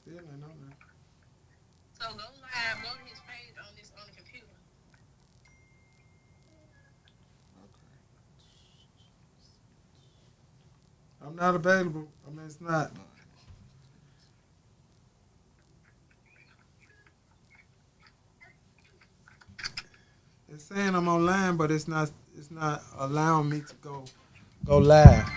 Still ain't on there. So go live, go to his page on the computer. Okay. I'm not available. I mean, it's not. It's saying I'm online, but it's not. It's not allowing me to go live.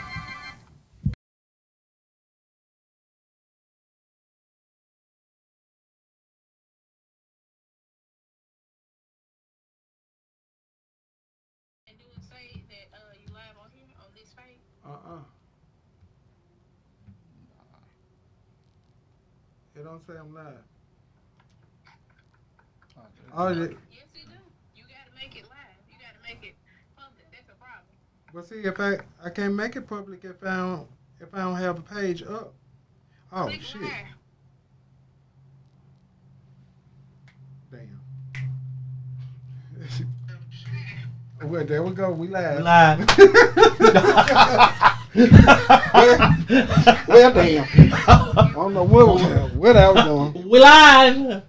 And do it say that you live on here on this page? Uh. It don't say I'm live. Oh, No, it, yes it do. You gotta make it live. You gotta make it public. That's a problem. but see, if I can't make it public if I don't have a page up. Oh Click shit! live. Damn. Well, there we go. We We live. live. Well, damn. I don't know what I was doing. We live.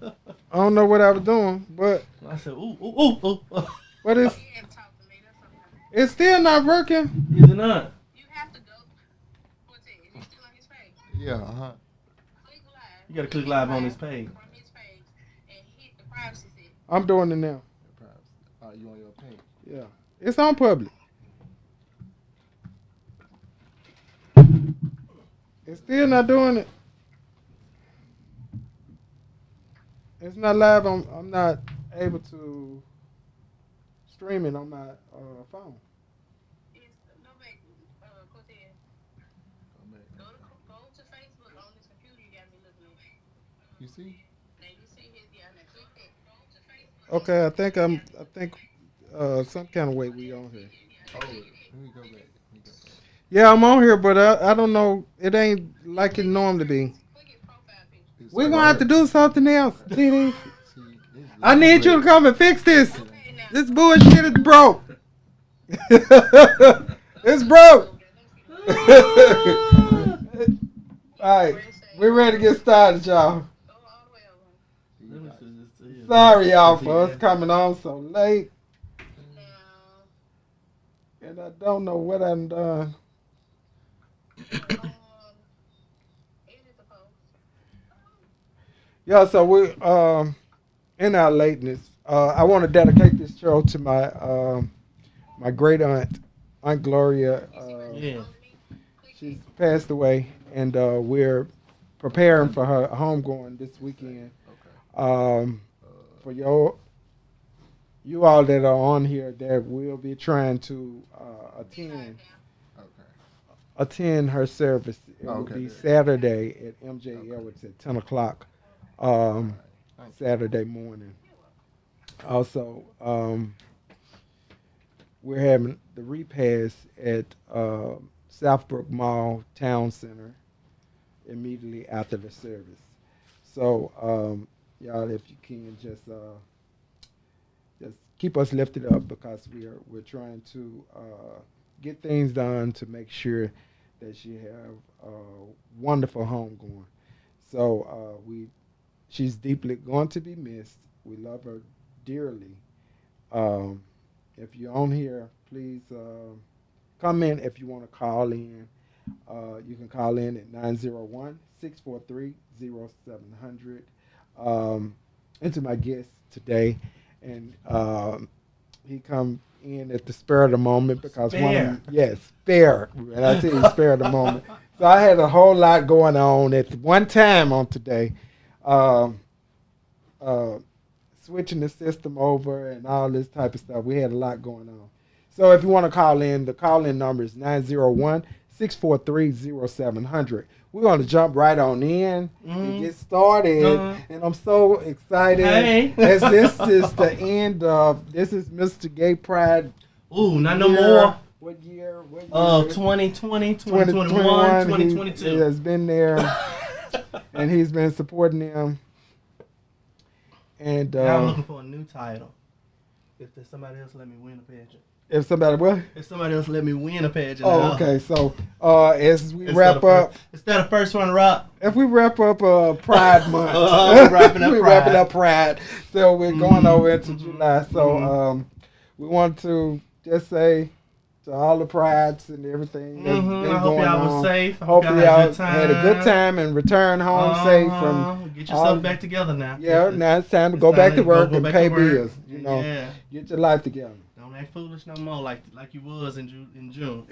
I don't know what I was doing, but I said, ooh, ooh, ooh, ooh. but You have to talk to me. That's okay. it's still not working. Is it not? You have to go. What's it? Is he still on his page? Yeah, uh-huh. Click live. You gotta click live on this page. From his page and hit the privacy setting. I'm doing it now. You on your page? Yeah, it's on public. It's still not doing it. It's not live. I'm not able to stream it on my phone. It's no back. Cortez. Go to Facebook on this computer. You got me looking at. You see? Now you see his. Yeah. Now click that. Go to Facebook. Okay, I think some kind of way we on here. Oh, let me go back. Yeah, I'm on here, but I don't know. It ain't like it normally be. Click his profile picture. It's We're right gonna have to here. do something else, TD. See, this I need you to come and fix this. Okay, now. This bullshit is broke. It's broke. All right, we're ready to get started, y'all. Go all the way over. Let me see this here. Sorry, y'all, for us coming on so late, Now. and I don't know what I'm done. Edit the post. Yeah, so we in our lateness, I want to dedicate this show to my great aunt, Aunt Gloria. Yeah. She's passed away, and we're preparing for her homegoing this weekend. Okay. For you all that are on here that will be trying to attend Okay. attend her service. It will Okay, be good. Saturday at MJ Okay. Edwards at 10 o'clock. Thank you. Saturday morning. Also, we're having the repast at Southbrook Mall Town Center immediately after the service. So, y'all, if you can just keep us lifted up because we're trying to get things done to make sure that she have a wonderful home going. So she's deeply going to be missed. We love her dearly. Um, if you're on here, please comment if you want to call in. You can call in at 901-643-0700. Into my guest today, and he come in at the spur of the moment because one of Spare. them, yes, spare. And I tell you, spare of the moment. So I had a whole lot going on at one time on today. Um, uh, Switching the system over and all this type of stuff. We had a lot going on. So if you want to call in, the call in number is 901-643-0700. We're going to jump right on in and get started. And I'm so excited Hey. as this is the end of, this is Mr. Gay Pride. Ooh, not no year. more. What year? What year? 2020, 2021, 2022. He has been there and he's been supporting them. And Now I'm looking for a new title. If there's somebody else, let me win a pageant. If somebody what? If somebody else let me win a pageant. Oh, okay. So as we Instead wrap of up, instead of first runner up. if we wrap up Pride Month, We're wrapping up we're Pride. wrapping up Pride. So we're going over into Mhm. July. So Mhm. we want to just say to all the prides and everything that's been I hope going y'all on. was safe. I hope Hopefully y'all y'all had a good time and return home safe from. Get yourself all- back together now. Yeah, now it's time to It's go back time to work go and back pay to work. bills. You know, Yeah. get your life together. Don't act foolish no more like you was in June.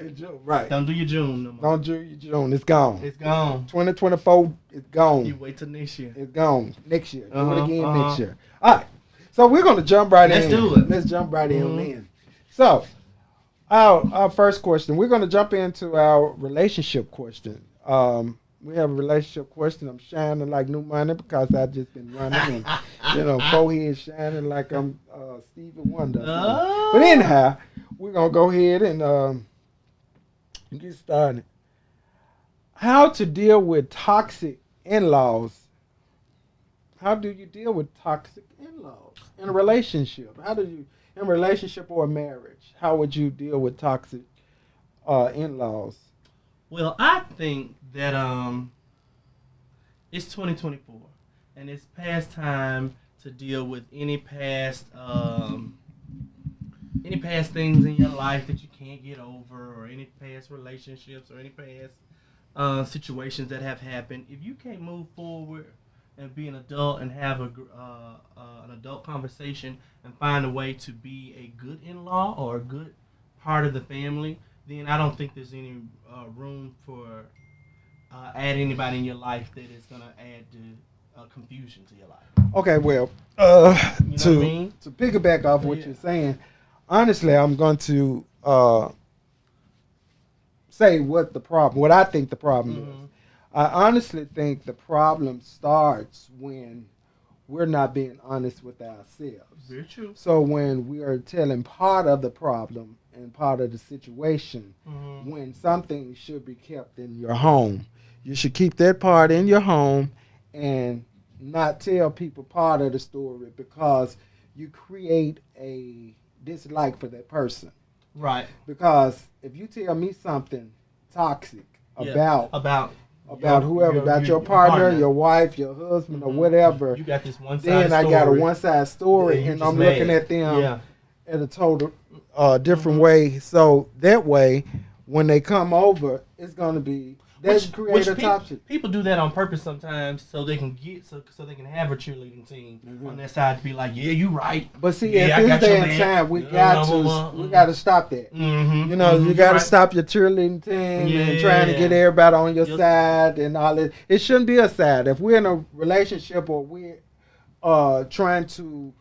Right. Don't do your June no more. Don't do your June. It's gone. It's gone. 2024. It's gone. You wait till next year. It's gone. Next year. Do it Uh-huh, again uh-huh. next year. All right. So we're gonna jump right Let's in. do it. Let's jump right Mhm. in. So our first question. We're gonna jump into our relationship question. We have a relationship question. I'm shining like new money because I've just been running and forehead shining like I'm Stevie Wonder. or something. But anyhow, we're gonna go ahead and get started. How to deal with toxic in-laws? How do you deal with toxic in-laws in a relationship? How do you, in a relationship or a marriage, how would you deal with toxic in-laws? Well, I think that it's 2024, and it's past time to deal with any past things in your life that you can't get over, or any past relationships, or any past situations that have happened. If you can't move forward and be an adult and have an adult conversation and find a way to be a good in-law or a good part of the family, then I don't think there's any room for add anybody in your life that is going to add to confusion to your life. Okay, well, You know what I to mean? to piggyback off what Yeah. you're saying, honestly, I'm going to say what I think the problem is. Mhm. I honestly think the problem starts when we're not being honest with ourselves. Very true. So when we are telling part of the problem and part of the situation, Mhm. when something should be kept in your home, you should keep that part in your home and not tell people part of the story because you create a dislike for that person. Right. Because if you tell me something toxic Yeah. about Your- whoever, about your partner, your wife, your husband, or whatever, You got this one side then I got a story. one-side story, Yeah, you and just I'm looking mad. at them Yeah. in a total different Mhm. way. So that way, when they come over, it's going to be that create a toxic. People do that on purpose sometimes so they can so they can have a cheerleading team on their side to be like, yeah, you right. But see, Yeah, I at got this your day and man. time, we Mhm. got to stop that. Mm-hmm. You know, you got to stop your cheerleading team and trying to get everybody on your Yes. side and all that. It shouldn't be a side. If we're in a relationship or we're trying to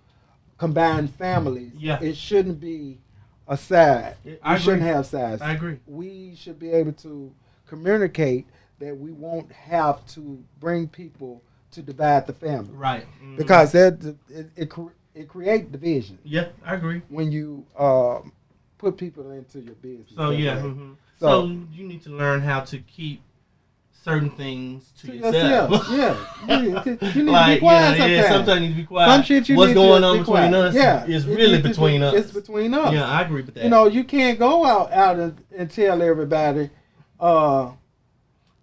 combine families, Yeah. it shouldn't be a side. I We shouldn't agree. have sides. I agree. We should be able to communicate that we won't have to bring people to divide the family. Right. Mhm. Because it creates division Yeah, I agree. when you put people into your business. So that yeah. way. Mhm. So- So you need to learn how to keep certain things to To yourself. yourself, yeah. You need to be Like, quiet yeah, sometimes. sometimes you need to be quiet. Some shit you What's need going to on be between quiet. us Yeah, is it really needs to between be- us. It's between us. Yeah, I agree with that. You know, you can't go out and tell everybody,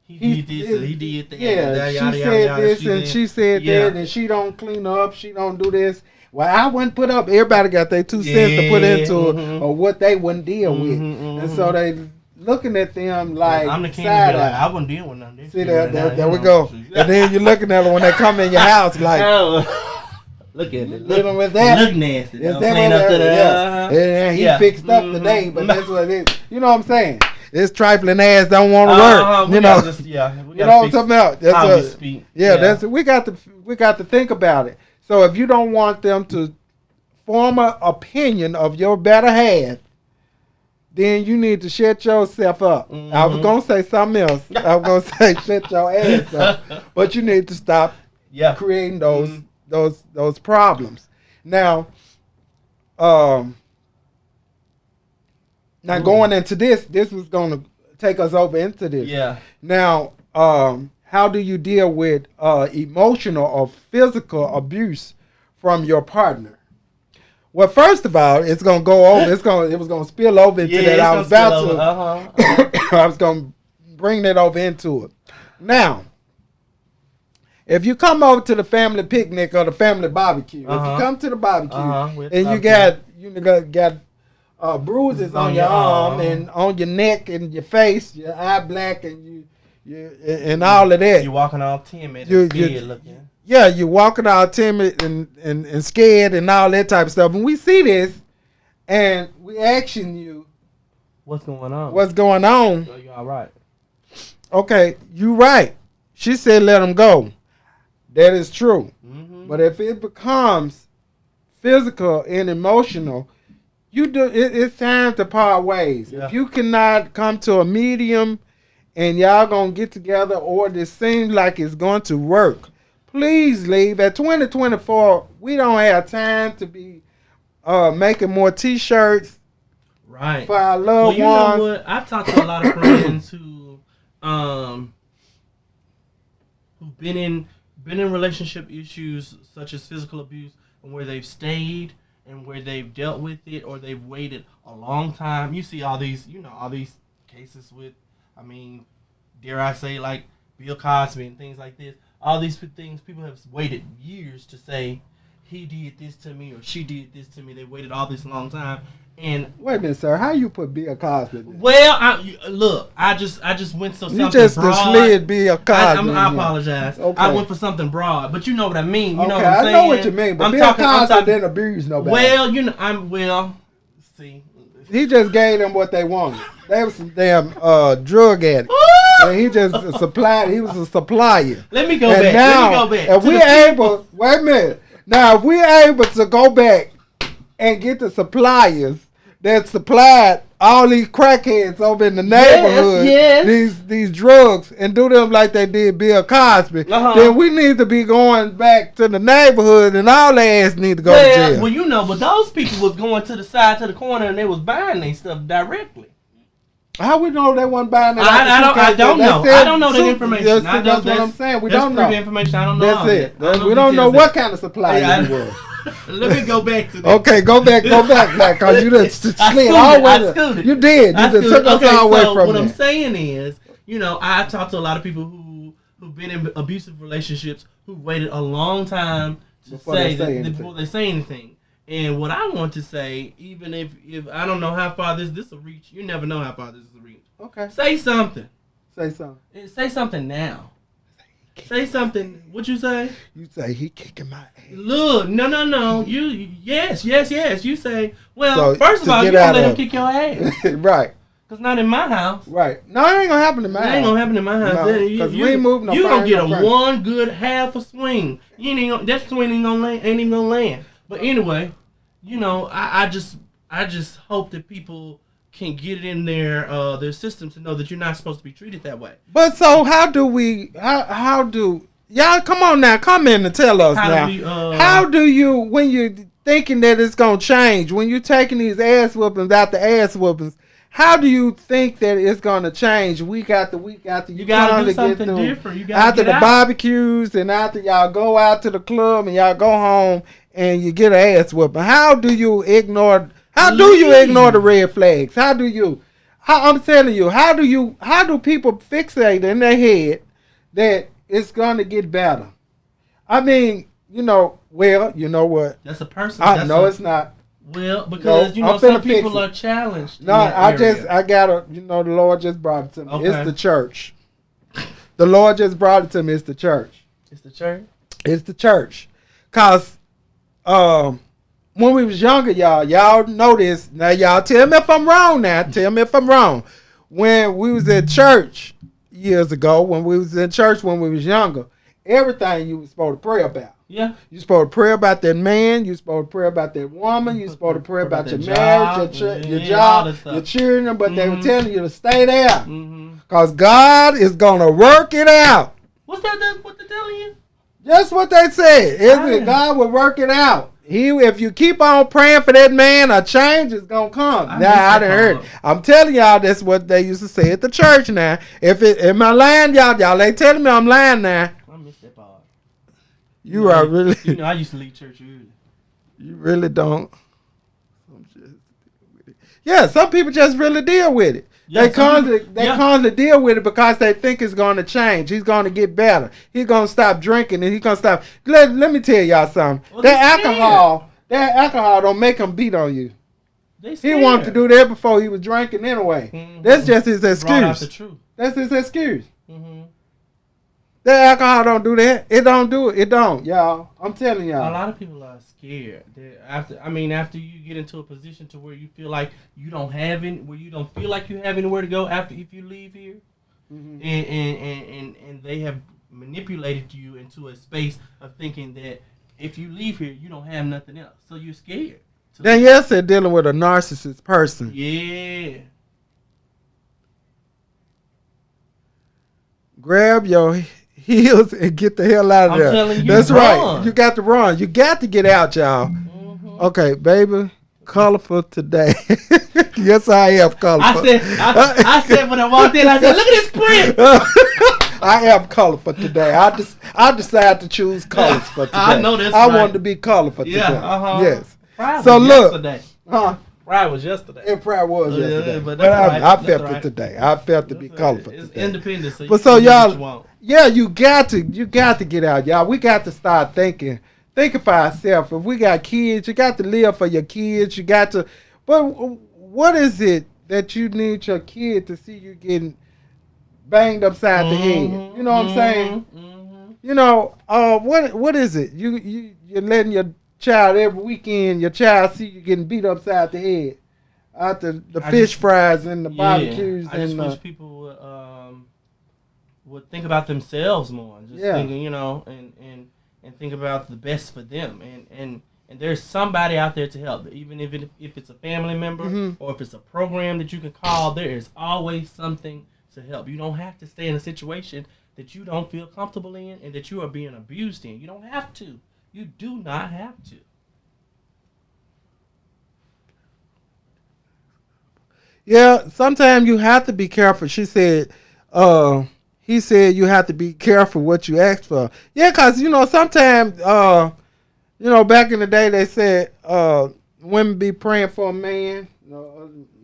he did this, and he did that. yeah, yada, she yada, said yada, this she and did- she said Yeah. that, and she don't clean up, she don't do this. Well, I wouldn't put up. Everybody got their 2 cents to put Yeah, into it, mhm. or what they wouldn't deal with, Mhm, and mhm. so they looking at them like I'm the king. side Of like, I eye. wouldn't deal with none of this. See shit there, right now, there you we know. go. And then you're looking at them when they come in your house like. Look at it. Living with that. Look nasty. Is Don't that clean what up to that- the. yeah. And he Yeah. fixed up Mhm. today, but that's what it is. You know what I'm saying? This trifling ass don't want to Uh-huh, work. You know, you know what I'm talking about? That's how what, we speak. yeah, that's we got to think about it. So if you don't want them to form an opinion of your better half, then you need to shut yourself up. I was Mhm. gonna say something else. I was gonna say shut your ass up, but you need to stop Yeah. creating those Mhm. those problems. Now, going into this was going to take us over into this. Yeah. Now, how do you deal with emotional or physical abuse from your partner? Well, first of all, it's gonna go over. It was gonna spill over into that. I was about to. I was gonna bring that over into it. Now, if you come over to the family picnic or the family barbecue, if you come to the barbecue and you got bruises on your arm and on your neck and your face, your eye black, and you and all of that. You're walking all timid and scared looking. Yeah, you're walking all timid and scared and all that type of stuff. And we see this, and we asking you, what's going on? What's going on? So you all right? Okay, you right. She said let them go. That is true. Mm-hmm. But if it becomes physical and emotional, it's time to part ways. Yeah. If you cannot come to a medium and y'all gonna get together, or this seems like it's going to work, please leave. At 2024, we don't have time to be making more T-shirts Right. for our loved you ones. know what? I've talked to a lot of friends who've been in relationship issues such as physical abuse, and where they've stayed and where they've dealt with it, or they've waited a long time. You see all these cases with, I mean, dare I say, like Bill Cosby and things like this. All these things, people have waited years to say, he did this to me or she did this to me. They waited all this long time. And wait a minute, sir. How you put Bill Cosby in there? well, I just went so You something just broad. slid Bill Cosby. I in there. apologize. Okay. I went for something broad, but you know what I mean. You know Okay, what I'm saying? I know what you mean, but Bill Cosby didn't abuse nobody. Well, see. He just gave them what they wanted. They was some damn drug addicts. And he just supplied. He was a supplier. Let me go And back. now, Let me go back. if we able, wait a minute. Now, if we able to go back and get the suppliers that supplied all these crackheads over in the neighborhood, yes. these drugs, and do them like they did Bill Cosby, then we need to be going back to the neighborhood, and all their ass need to go to jail. Well, but those people was going to the side, to the corner, and they was buying their stuff directly. How we know they wasn't buying it? I don't know. I don't know that information. That's what I'm saying. We don't know. That's information. I don't know. That's it. We don't know what kind of supply he was. Let me go back to that. Okay, go back, because you just slid all the way. You did. You just took us all away from what that. I'm saying is, I talked to a lot of people who've been in abusive relationships who waited a long time before they say anything. And what I want to say, even if I don't know how far this will reach, you never know how far this will reach. Okay. Say something. Say something. Say something now. Say something. What you say? You say he kicking my ass. Look, no. Yes. You say, well, So, first of all, you don't let him kick your ass. Right. Cause not in my house. Right. No, it ain't gonna happen in my house. It ain't gonna happen in my house. No, because we ain't moving no You gonna get furniture. one good half a swing. You ain't gonna, that swing ain't even gonna land. But anyway, I just hope that people can get it in their systems to know that you're not supposed to be treated that way. But so how do y'all come on now, come in and tell us how do you, when you're thinking that it's gonna change, when you're taking these ass whoopings after ass whoopings, how do you think that it's gonna change week after week after you gotta do something different? You gotta after the barbecues and after y'all go out to the club and y'all go home and you get an ass whooping. How do you ignore the red flags? I'm telling you, how do people fixate in their head that it's gonna get better? I mean, you know what? That's a person. It's not. Well, because some people are challenged. No, the Lord just brought it to me. Okay. It's the church. The Lord just brought it to me. It's the church. It's the church. It's the church. Cause when we was younger, y'all know this. Now y'all tell me if I'm wrong now. Tell me if I'm wrong. When we was at church years ago, when we was younger, everything you was supposed to pray about. Yeah. You're supposed to pray about that man. You're supposed to pray about that woman. You're supposed to pray about your marriage, your job, your children. But they were telling you to stay there. Because God is going to work it out. What's that? What they're telling you? That's what they said. God will work it out. If you keep on praying for that man, a change is going to come. I done heard it. I'm telling y'all, that's what they used to say at the church now. Am I lying, y'all ain't telling me I'm lying now. I missed that part. You are really... I used to leave church early. You really don't. Yeah, some people just really deal with it. Yeah, They some constantly deal with it because they think it's going to change. He's going to get better. He's going to stop drinking and he's going to stop. Let me tell y'all something. Well, that alcohol don't make him beat on you. He wanted to do that before he was drinking anyway. Mhm. That's just his Brought out the excuse. truth. That's his excuse. Mm-hmm. That alcohol don't do that. It don't do it. It don't, y'all. I'm telling A y'all. lot of people are scared. After you get into a position to where you feel like you don't have any, where you don't feel like you have anywhere to go after if you leave here, Mhm. and they have manipulated you into a space of thinking that if you leave here, you don't have nothing else, so you're scared. Danielle said dealing with a narcissist person. Yeah. Grab your heels and get the hell out of I'm there. telling you, That's run. right. You got to run. You got to get out, y'all. Mhm. Okay, baby. Colorful today. Yes, I am colorful. I said when I walked in, I said, look at this print. I am colorful today. I decided to choose colors for today. I know that's I right. wanted to be colorful Yeah, today. uh-huh. Yes. Pride So was look. yesterday. Huh? Pride was yesterday. It probably was Yeah, yesterday. but But that's I, right. I That's felt right. it today. I felt to be It's colorful It's today. independent, so you But can so do what y'all, you want. yeah, you got to get out, y'all. We got to start thinking for ourselves. If we got kids, you got to live for your kids. You got to. But what is it that you need your kid to see you getting banged upside the head? You know what I'm saying? Mm-hmm. You know, what is it? You're letting your child every weekend. Your child see you getting beat upside the head after the fish fries and the barbecues I just and wish people would think about themselves more. Just thinking, you know, and think about the best for them. And there's somebody out there to help. Even if it's a family member Mhm. or if it's a program that you can call, there is always something to help. You don't have to stay in a situation that you don't feel comfortable in and that you are being abused in. You don't have to. You do not have to. Yeah, sometimes you have to be careful. She said, he said you have to be careful what you ask for. Yeah, because, you know, sometimes, you know, back in the day they said women be praying for a man,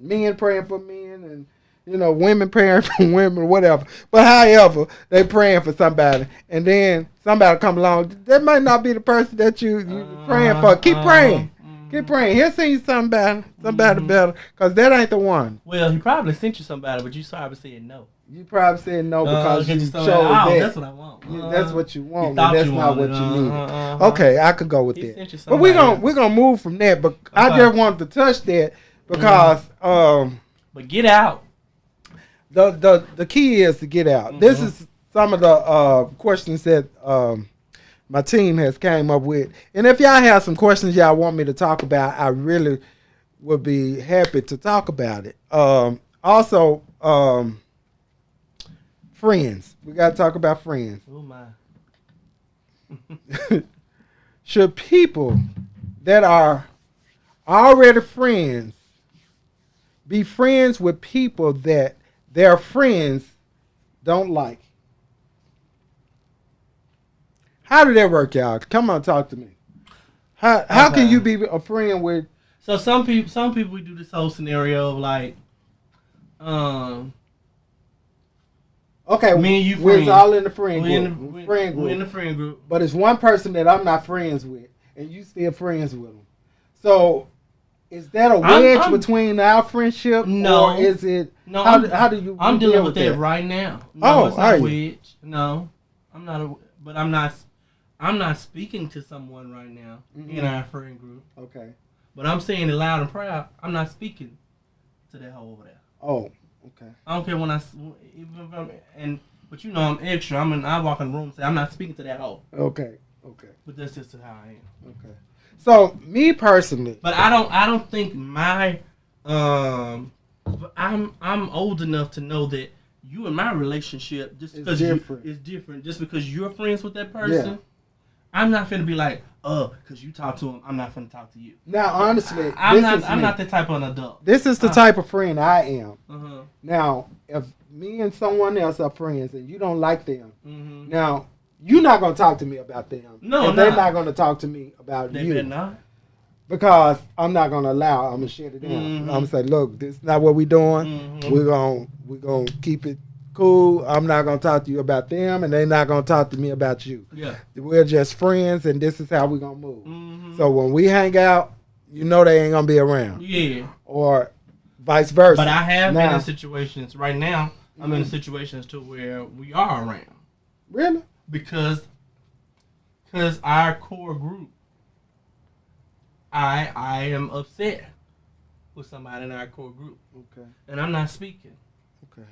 men praying for men, and, you know, women praying for women, whatever. But however, they praying for somebody, and then somebody come along. That might not be the person that you praying for. Keep praying. Keep praying. He'll send you somebody better, because that ain't the one. Well, he probably sent you somebody, but you probably said no. You probably said no because you chose that. that. That's what I want. That's what you want, thought but that's you not wanted, what you need. uh-huh. Okay, I could go with He that. sent you But we're somebody gonna move from that. But I Okay. just wanted to touch that because But get out. the key is to get out. This is some of the questions that my team has came up with. And if y'all have some questions y'all want me to talk about, I really would be happy to talk about it. Also, friends. We got to talk about friends. Oh my. Should people that are already friends be friends with people that their friends don't like? How did that work, y'all? Come on, talk to me. How can you be a friend with? So some people we do this whole scenario of like, Okay, me and you we're friends. all in the friend we group. Friend we in the group. friend group. But it's one person that I'm not friends with, and you still friends with them. So, is that a wedge I'm- between our friendship? No. Or is it? No, How do you? I'm deal dealing with that that right now. No, Oh, it's are not you? wedge. No, I'm not. But I'm not speaking to someone right now in our friend group. Okay. But I'm saying it loud and proud. I'm not speaking to that hoe over there. Oh, okay. I don't care when but you know I'm extra. I walk in the room and say I'm not speaking to that hoe. Okay. Okay. But that's just how I am. Okay. So me personally, But I don't think my I'm old enough to know that you and my relationship just It's because different. is different. Just because you're friends with that person, Yeah. I'm not finna be like, because you talk to him, I'm not finna talk to you. now honestly, I'm this is me. not that type of an adult. This is the type of friend I am. Uh-huh. Now, if me and someone else are friends and you don't like them, Mm-hmm. now you're not gonna talk to me about them. No, and they're not. not gonna talk to me about They you. better not. because I'm not gonna allow. I'm gonna shut it down. Mhm. I'm gonna say, look, this is not what we're doing. Mhm. We're gonna keep it cool. I'm not gonna talk to you about them, and they're not gonna talk to me about you. Yeah. We're just friends, and this is how we're gonna move. Mhm. So when we hang out, you know they ain't gonna be around, Yeah. or vice versa. But I have been Now- in situations right now. I'm in situations to where we are around Really? because our core group. I am upset with somebody in our core group, Okay. and I'm not speaking, Okay.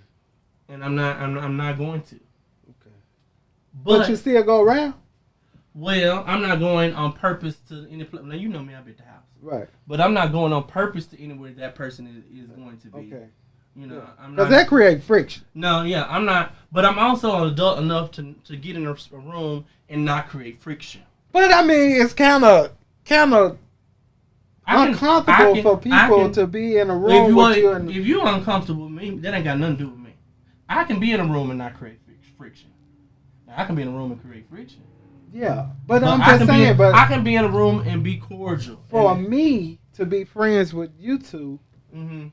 and I'm not going to. Okay. But, But you still go around, well, I'm not going on purpose to any place. Now you know me, I'm at the house, right? but I'm not going on purpose to anywhere that person is going to be. Okay. You know, I'm Because not. that create friction. No, yeah, I'm not. But I'm also an adult enough to get in a room and not create friction. But I mean, it's kind of uncomfortable for people to be in a room with you. And If you're uncomfortable with me, that ain't got nothing to do with me. I can be in a room and not create friction. Now, I can be in a room and create friction. yeah, but But I'm I just can saying. But I can be in a room and be cordial. for me to be friends with you two, hmm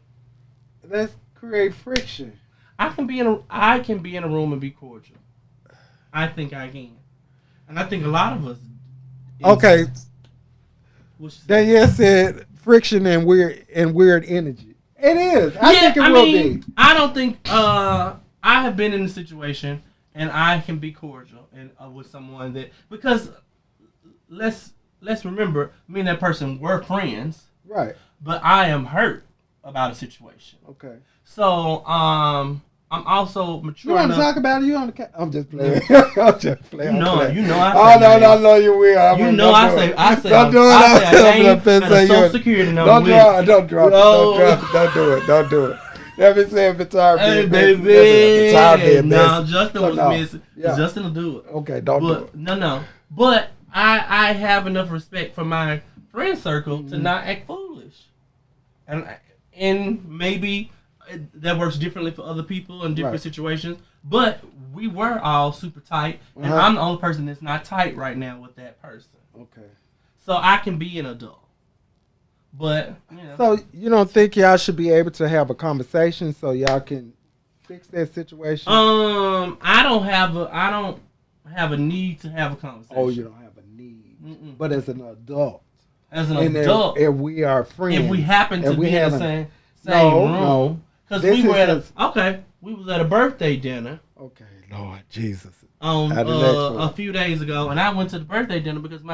let's create friction. I can be in a room and be cordial. I think I can, and I think a lot of us. Okay, What's Danielle said friction and weird energy. It is. I think it will be. I don't think I have been in a situation and I can be cordial and with someone that because let's remember me and that person were friends, Right. but I am hurt about a situation. Okay. So I'm also mature You want to enough. talk about it? You on the I'm just playing. I'm just playing. You know, I'm playing. you know I Oh say no, names. no, no, you will. You know I say Don't do it. I say a I'm name gonna and a say social you. security number. Don't with drop. it. Don't drop. No. Don't drop it. Don't do it. Don't do it. Let me say if it's our Hey business. baby, It's our business. no, Justin So, was no. missing. Yeah. Justin will do it. Okay, don't do But it. no. But I have enough respect for my friend circle to Mhm. not act foolish, and maybe that works differently for other people in different Right. situations. But we were all super tight, and Uh-huh. I'm the only person that's not tight right now with that person. Okay. So I can be an adult, but you know. So you don't think y'all should be able to have a conversation so y'all can fix that situation? I don't have a need to have a conversation. Oh, you don't have a need. Mm-mm. But as an adult, As an and adult, if we are friends, if we happen to and we be in the haven't- same No, room, no. because This we were is at just- we was at a birthday dinner Okay, Lord Jesus. on How the next one? a few days ago, and I went to the birthday dinner because it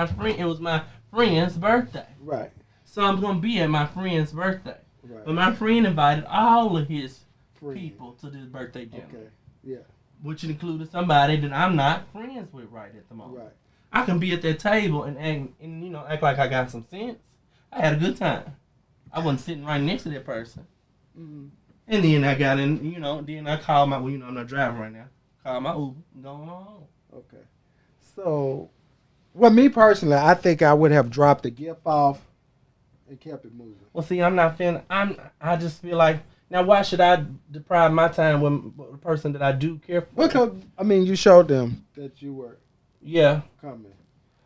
was my friend's birthday, Right, so I'm gonna be at my friend's birthday. right. But my friend invited all of his Friend. people to this birthday dinner, Okay, yeah, which included somebody that I'm not friends with right at the moment. right. I can be at that table and act like I got some sense. I had a good time. I wasn't sitting right next to that person. Mm-hmm. And then I got in, then I called my, I'm not driving right now. Call my Uber, going on. Okay. So, well, me personally, I think I would have dropped the gift off and kept it moving. Well, see, I'm not feeling, I just feel like, now why should I deprive my time with the person that I do care for? Because, I mean, you showed them that you were Yeah, coming.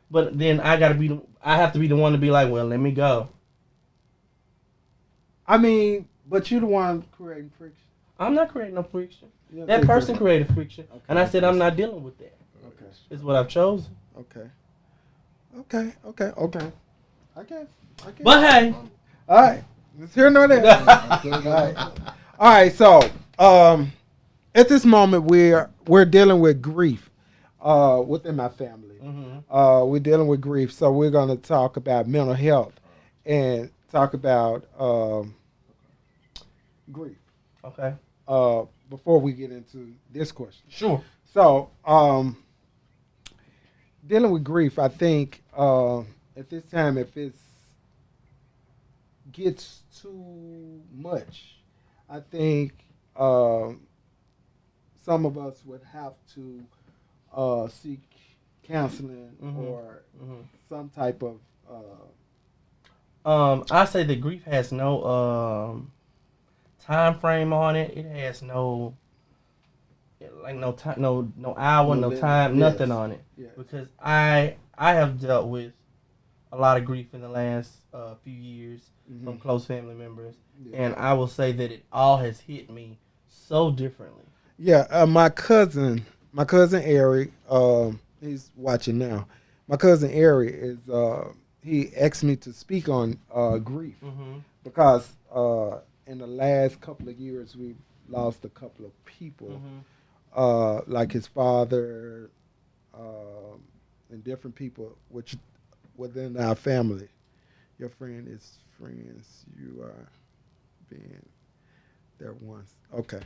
but then I have to be the one to be like, well, let me go. I mean, but you the one creating friction. I'm not creating no friction. You don't That think person so? created friction, Okay. and I said I'm not dealing with that. Okay. It's what I've chosen. Okay. Okay. I guess. But hey, All right. Let's hear nor there. All right. So, at this moment, we're dealing with grief, within my family. We're dealing with grief, so we're going to talk about mental health and talk about grief. okay, Before we get into this question. sure. So, dealing with grief, I think at this time, if it gets too much, I think some of us would have to seek counseling or some type of. I say that grief has no time frame on it. It has no time, no hour, No no limit. time, Yes. nothing on it. Yes. Because I have dealt with a lot of grief in the last few years from close family members, and I will say that it all has hit me so differently. Yeah, my cousin Eric, he's watching now. My cousin Eric is he asked me to speak on grief because in the last couple of years we've lost a couple of people, like his father, and different people which within our family. Your friend is friends. You are being there once. Okay.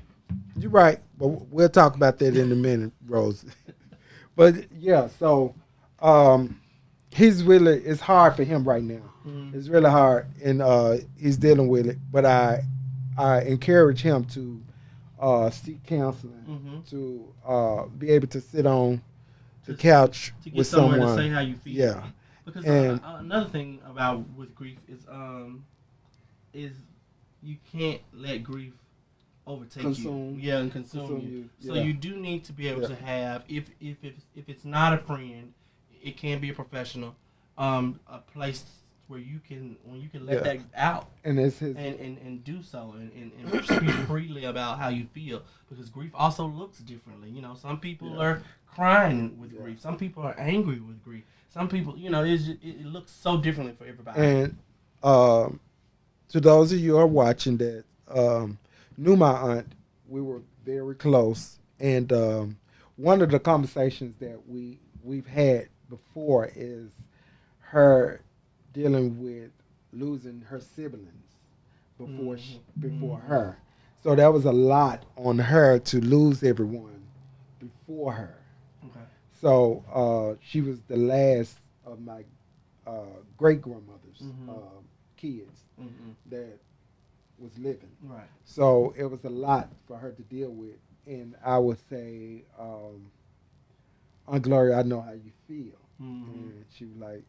You're right, but we'll talk about that in a minute, Rose. But yeah, so he's really, it's hard for him right now. It's really hard, and he's dealing with it. But I encourage him to seek counseling, to be able to sit on the couch to get with somewhere someone. to say how you feel. Yeah. Because And- another thing about with grief is you can't let grief overtake Consume. you. Yeah, and consume you. So Yeah. you do need to be able Yeah. to have, if it's not a friend, it can be a professional, a place where you can let Yeah. that out And it's his. and do so and speak freely about how you feel, because grief also looks differently. You know, some people are crying with grief. Some people are angry with grief. Some people, you know, it looks so differently for everybody. And to those of you who are watching that knew my aunt, we were very close. And one of the conversations that we've had before is her dealing with losing her siblings before her. So that was a lot on her to lose everyone before her. Okay. So she was the last of my great grandmother's kids that was living. Right. So it was a lot for her to deal with. And I would say, Aunt Gloria, I know how you feel. And she was like,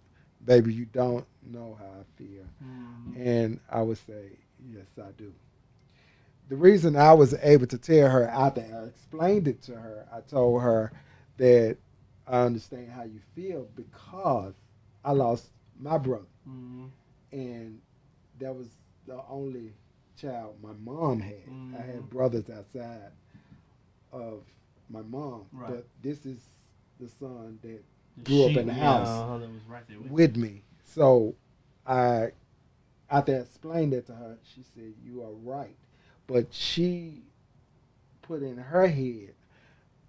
baby, you don't know how I feel. And I would say, yes, I do. The reason I was able to tell her after I explained it to her, I told her that I understand how you feel because I lost my brother. And that was the only child my mom had. I had brothers outside of my mom. Right. But this is the son that grew up in the house that was right there with me. So after I explained that to her, she said, you are right. But she put in her head,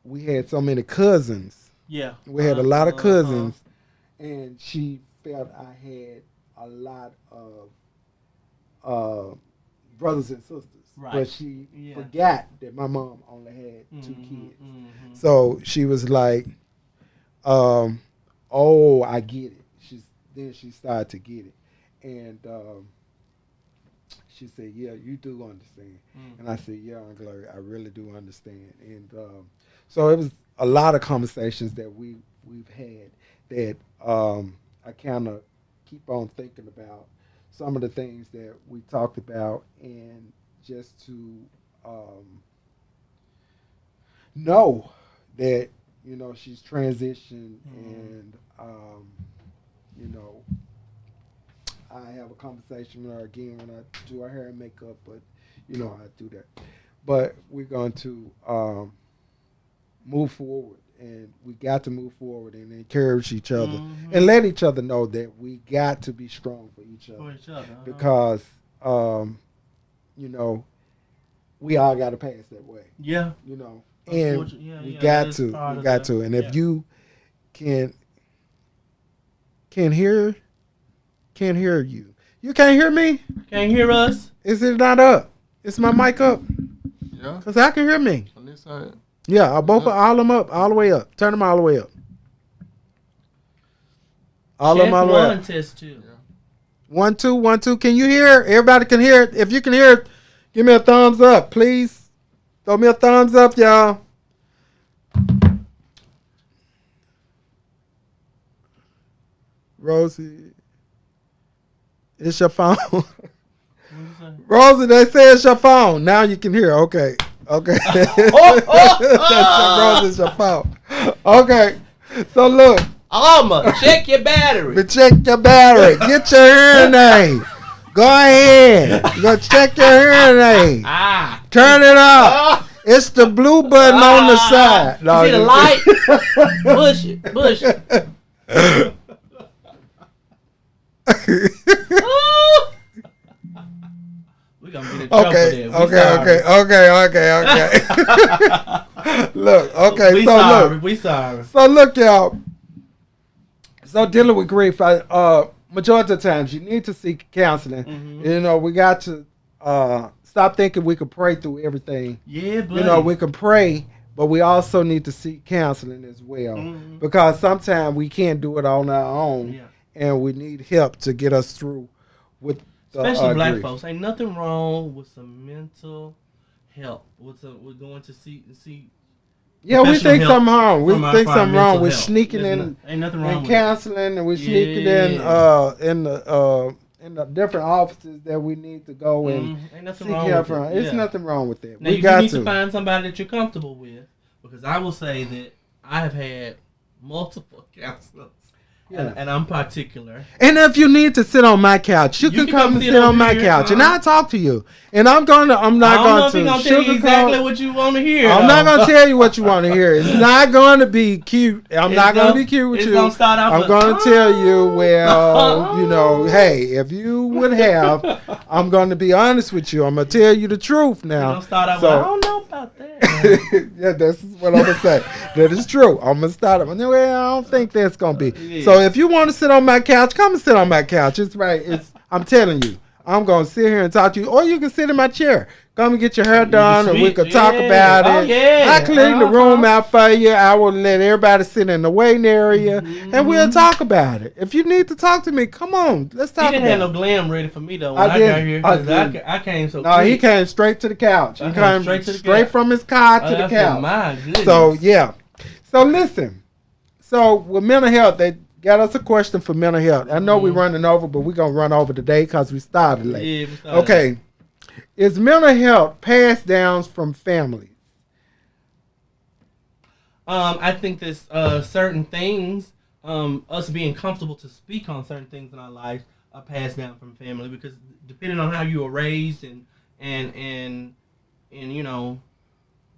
we had so many cousins. Yeah. We had a lot of cousins, and she felt I had a lot of brothers and sisters. Right. But she Yeah. forgot that my mom only had two kids. Mhm. So she was like, oh, I get it. Then she started to get it. And she said, yeah, you do understand. And I said, yeah, Aunt Gloria, I really do understand. And so it was a lot of conversations that we've had that I kind of keep on thinking about some of the things that we talked about, and just to know that, you know, she's transitioned and, you know, I have a conversation with her again when I do her hair and makeup, but you know I do that. But we're going to move forward, and we got to move forward and encourage each other and let each other know that we got to be strong for each other. For each other. Because, you know, we all got to pass that way. Yeah. You know, and we that got is to. part We of got the- to. And if yeah. you can't hear you. You can't hear me? Can't hear us? Is it not up? Is my mic up? Yeah, Because I can hear me. on this side. Yeah, all them up, all the way up. Turn them all the way up. All of Check them all the way one, up. test two. 1 2 1 2. Can you hear? Everybody can hear it. If you can hear it, give me a thumbs up, please. Throw me a thumbs up, y'all. Rosie, it's your phone. What you say? Rosie, they say it's your phone. Now you can hear. Okay. Okay. Rosie, it's your phone. Okay. So look, Alma, check your battery. But check your battery. Get your hearing aid. Go ahead. Go check your hearing aid. Turn it up. It's the blue button on the side. No, you see the light? Push it. We gonna get in trouble Okay, there. okay. Look, okay, We so sorry. look. We sorry. So look, y'all. So dealing with grief, majority of the times you need to seek counseling. Mhm. You know, we got to stop thinking we could pray through everything. Yeah, buddy. You know, we can pray, but we also need to seek counseling as well. Mhm. Because sometimes we can't do it on our own, Yeah. and we need help to get us through with the Especially black grief. folks. Ain't nothing wrong with some mental help. We're going to see. Yeah, we professional think help something wrong. We from our think something mental wrong with health. sneaking There's in ain't nothing wrong and with it. counseling, and we're sneaking in the different offices that we need to go and Ain't nothing seek wrong help with from. it. It's Yeah. nothing wrong with that. Now We you got need to. to find somebody that you're comfortable with, because I will say that I have had multiple counselors, Yeah. and I'm particular. And if you need to sit on my couch, you can come and sit on my here, couch, and uh-huh. I'll talk to you. And I'm not I don't know going if to he's gonna tell you sugarcoat. exactly what you want to hear. I'm not though. going to tell you what you want to hear. It's not going to be cute. I'm It's not going to gonna- be cute with it's you. gonna start off I'm with, going to tell you, well, Oh. you know, hey, if you would have, I'm going to be honest with you. I'm going to tell you the truth We're now. gonna start off So- with, I don't know about that. Yeah, that's what I'm going to say. That is true. I'm going to start. Well, I don't think that's going to be. Yeah. So if you want to sit on my couch, come and sit on my couch. It's right. I'm telling you. I'm going to sit here and talk to you. Or you can sit in my chair. Come and get your hair done, and we sweet. could talk Yeah. about it. Oh, yeah. I clean the Uh-huh. room out for you. I will let everybody sit in the waiting area, and we'll talk about it. If you need to talk to me, come on. Let's He talk didn't have no about it. glam ready for me though when I I got didn't. here. I 'Cause didn't. I came so No, he quick. came straight to the couch. I He came came straight to the straight couch. from his car to I the said, couch. my goodness. So, yeah. So, listen. So, with mental health, they got us a question for mental health. I know we're running over, but we're going to run over today because we started late. Yeah, we started. Okay. Is mental health passed down from families? I think there's certain things, us being comfortable to speak on certain things in our life are passed down from family, because depending on how you were raised and you know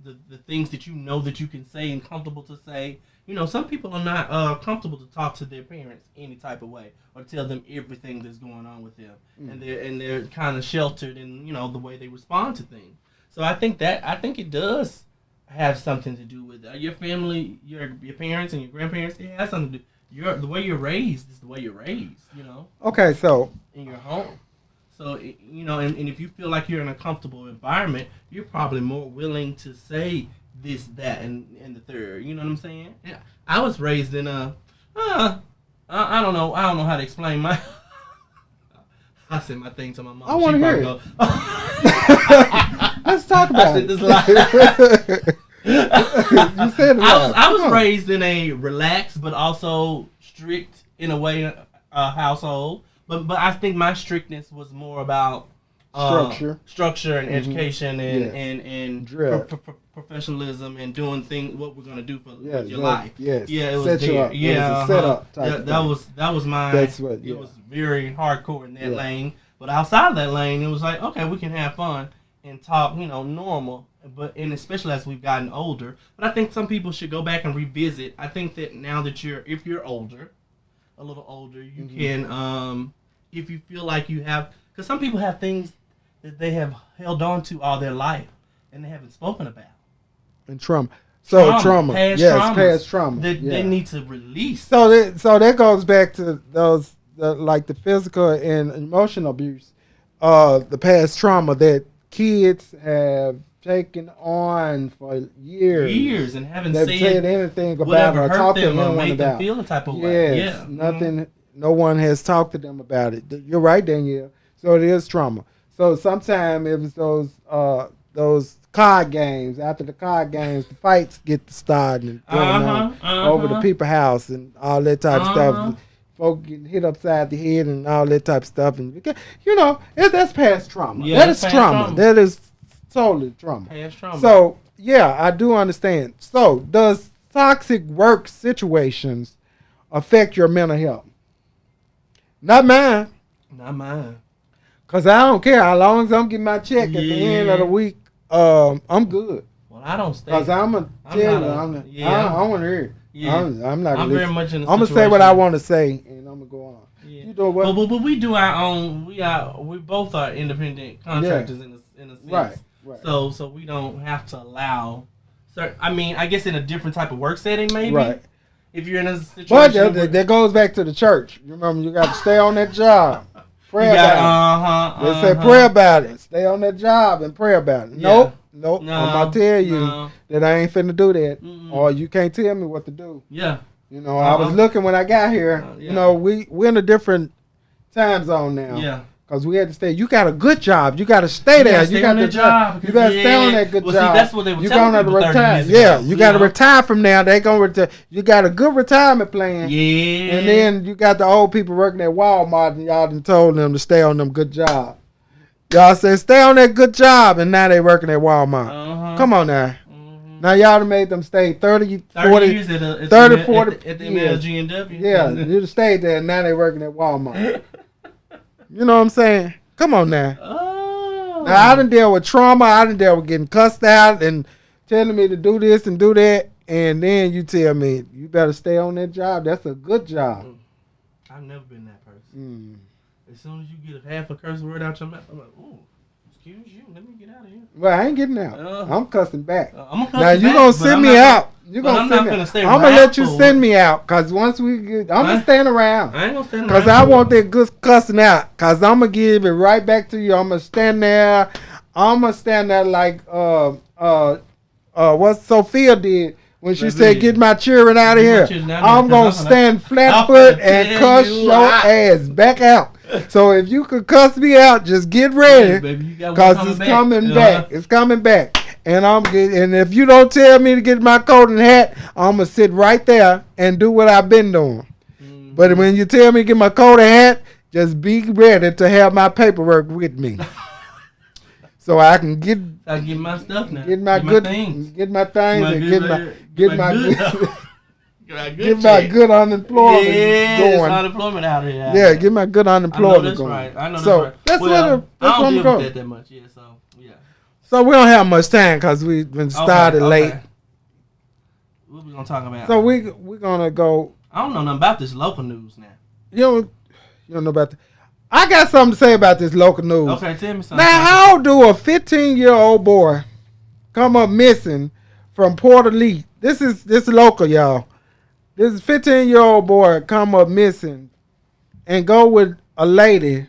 the things that you know that you can say and comfortable to say. You know, some people are not comfortable to talk to their parents any type of way or tell them everything that's going on with them, and they're kind of sheltered in, you know, the way they respond to things. So I think it does have something to do with your family, your parents and your grandparents. It has something to do. The way you're raised is the way you're raised. You know, Okay, so in your home. So you know, and if you feel like you're in a comfortable environment, you're probably more willing to say this, that, and the third. You know what I'm saying? Yeah. I was raised in a, I don't know how to explain my. I said my thing to my mom. I wanna She hear probably it. go, let's talk I about said it. this lie. You said it. I was Come on. raised in a relaxed but also strict in a way household. But I think my strictness was more about structure and education and Yes. and Drill. professionalism and doing things what we're gonna do for Yeah, with your yeah, life. yes. Yeah, it was Set you there. up. It was Yeah, a setup type of that thing. was my. That's what- yeah. It was very hardcore in that Yeah. lane. But outside of that lane, it was like, okay, we can have fun and talk, you know, normal. And especially as we've gotten older. But I think some people should go back and revisit. I think that now that if you're older, a little older, you can, if you feel like you have, because some people have things that they have held on to all their life and they haven't spoken about. And trauma. So trauma. Past Yes, traumas past trauma. that Yeah. they need to release. So that goes back to those like the physical and emotional abuse, the past trauma that kids have taken on for years. And haven't They've said said anything about whatever or hurt talked to them or anyone made them about. feel a type of way. Yes, Yeah. nothing. No one has talked to them about it. You're right, Danielle. So it is trauma. So sometimes it was those card games. After the card games, the fights get to start and going on over the people house and all that type of stuff. Folk get hit upside the head and all that type of stuff. And you know, that's past trauma. Yeah, that that's is past trauma. trauma. That is totally trauma. Past trauma. So yeah, I do understand. So does toxic work situations affect your mental health. Not mine. Not mine. Because I don't care. How long as I'm getting my check at the end of the week, I'm good. Well, I don't stay. Because I'm going to tell you, yeah. I want to hear it. Yeah. I'm not I'm gonna very listen. much in the I'm going to say what I want to say, and I'm going to go on. Yeah. You know what? But we do our own. We both are independent contractors in a sense. Right. So we don't have to allow. I mean, I guess in a different type of work setting, maybe. Right. If you're in a situation. But that goes back to the church. You remember, you got to stay on that job. Pray about it. They say pray about it. Stay on that job and pray about it. Yeah. Nope. No, I'm going to tell you that I ain't finna do that. Or you can't tell me what to do. Yeah. You know, I was looking when I got here. Yeah. You know, we're in a different time zone now. Yeah. Because we had to stay. You got a good job. You got to stay there. You got the job. You got to stay on that good job. See, that's what they were you telling gonna people 30 retire. years Yeah, ago, you got to retire from now. They gonna retire. You got a good retirement plan. Yeah. And then you got the old people working at Walmart, and y'all done told them to stay on them good job. Y'all said stay on that good job, and now they working at Walmart. Come on now. Now y'all done made them stay 30, 40 years at the years. MLG&W. Yeah, you done stayed there, and now they working at Walmart. You know what I'm saying? Come on now. Oh. Now, I done deal with trauma. I done deal with getting cussed out and telling me to do this and do that. And then you tell me, you better stay on that job. That's a good job. I've never been that person. As soon as you get half a curse word out your mouth, I'm like, ooh, excuse you, let me get out of here. Well, I ain't getting out. I'm cussing back. I'm now, you going to send me out. You gonna send me. I'm going to let you send me out. Because once we get, I'm going to stand around. I ain't going to stand around. Because I want that good cussing out. Because I'm going to give it right back to you. I'm going to stand there. I'm going to stand there like what Sophia did. When she said, get my children out of here, I'm going to stand flat foot and cuss your ass back out. So if you could cuss me out, just get ready. Because it's coming back. It's coming back. And if you don't tell me to get my coat and hat, I'm going to sit right there and do what I've been doing. But when you tell me to get my coat and hat, just be ready to have my paperwork with me. So I can get my stuff now. Get my things and get my good unemployment going. Unemployment out here. Yeah, get my good unemployment going. Right. I know that's right. That's I what I'm don't deal with that much. Yeah, yeah. So we don't have much time because we've been started late. What we gonna talk about? So we're gonna go. I don't know nothing about this local news now. You don't know about that. I got something to say about this local news. Okay, tell me something. Now, how do a 15-year-old boy come up missing from Port Elite? This is local, y'all. This 15-year-old boy come up missing and go with a lady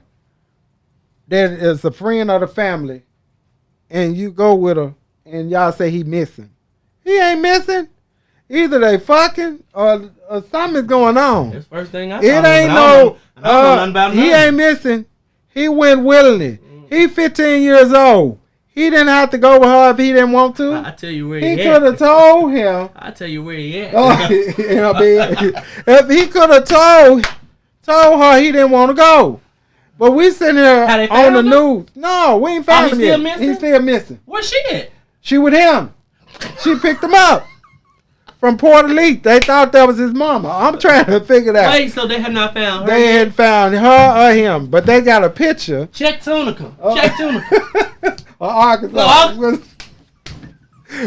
that is a friend of the family, and you go with her, and y'all say he missing. He ain't missing. Either they fucking or something's going on. That's the first thing I It ain't no. I don't know nothing about he ain't missing. He went willingly. He 15 years old. He didn't have to go with her if he didn't want to. I tell you where he he could have told him. I tell you where he at. If he could have told her he didn't want to go. But we sitting here on the news. No, we ain't found him yet. Missing? He's still missing. Where's she at? She with him. She picked him up. From Port Elite. They thought that was his mama. I'm trying to figure that out. Wait, so they have not found her? They had found her or him, but they got a picture. Check Tunica. Check Tunica. Arkansas.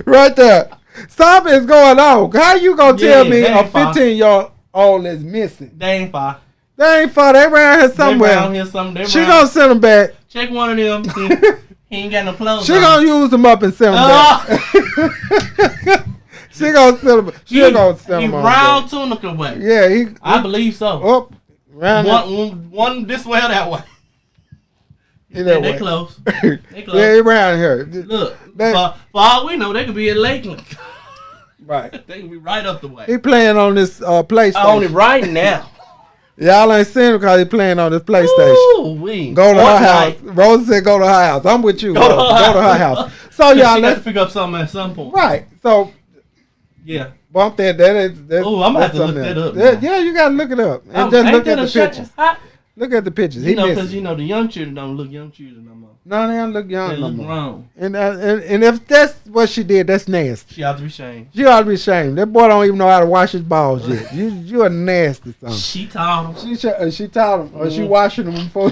Right there. Something's going on. How you gonna tell me a 15-year-old is missing? They ain't far. They ain't far. They around here somewhere. She gonna send them back. Check one of them. He ain't got no clothes. She gonna use them up and send them back. She gonna sell him. She gonna sell him. He round Tunica way. Yeah, I believe so. Up, round one this way or that way. They close. They close. Yeah, he around here. Look, for all we know, they could be at Lakeland. Right. They could be right up the way. He playing on this PlayStation. On it right now. Y'all ain't seen him because he playing on this PlayStation. Ooh, go to her house. Rosa said go to her house. I'm with you. Go to her house. So y'all let's pick up something at some point. Right. So. Yeah. Bump that. Oh, I'm gonna have to look that up. Yeah, you gotta look it up and just look at the picture. Look at the pictures. He You know, missing. because you know the young children don't look young children no more. No, they don't look young They no look more. grown. And if that's what she did, that's nasty. She ought to be shamed. You ought to be ashamed. That boy don't even know how to wash his balls yet. You a nasty son. She taught him. She taught him, or she washing them before.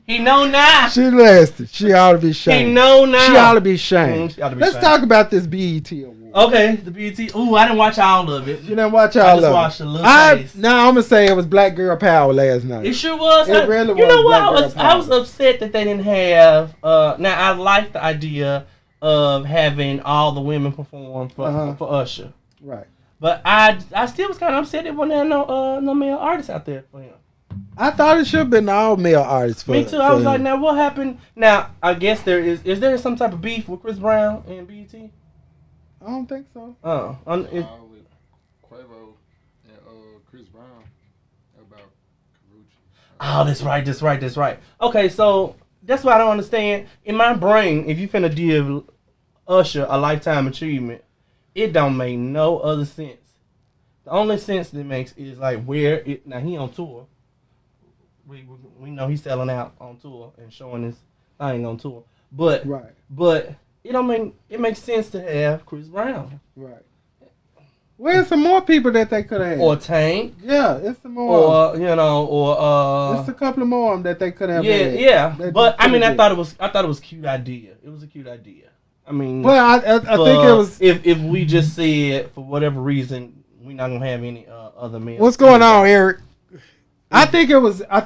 He know now. She nasty. She ought to be He shamed. know now. She ought to be shamed. She ought to be Let's shamed. talk about this BET award. Okay, the BET. Ooh, I didn't watch all of it. You didn't watch I all just of watched it. a little taste. Now I'm gonna say it was Black Girl Power last night. It sure was. It really You know was what? Black Girl I was Power. upset that they didn't have. Now I like the idea of having all the women perform for Usher, Right. but I still was kind of upset that wasn't no male artists out there for him. I thought it should have been all male artists. For, Me too. for I was him. like, now what happened? Now I guess there is there some type of beef with Chris Brown and BET? I don't think so. Oh, With Quavo and Chris Brown about Karuchi. oh, that's right. Okay, so that's what I don't understand. In my brain, if you finna give Usher a lifetime achievement, it don't make no other sense. The only sense that makes is like where it now he on tour. We know he's selling out on tour and showing his thing on tour. But Right. it don't make it makes sense to have Chris Brown Right. Where's some more people that they could have? or Tank Yeah, it's some more. or It's a couple of more of them that they could have. yeah, had. yeah. They But I mean, could've I thought it was a cute idea. It was a cute idea. I mean, Well, I think it was. if we just said for whatever reason we're not gonna have any other men. What's going on, Eric? I think it was a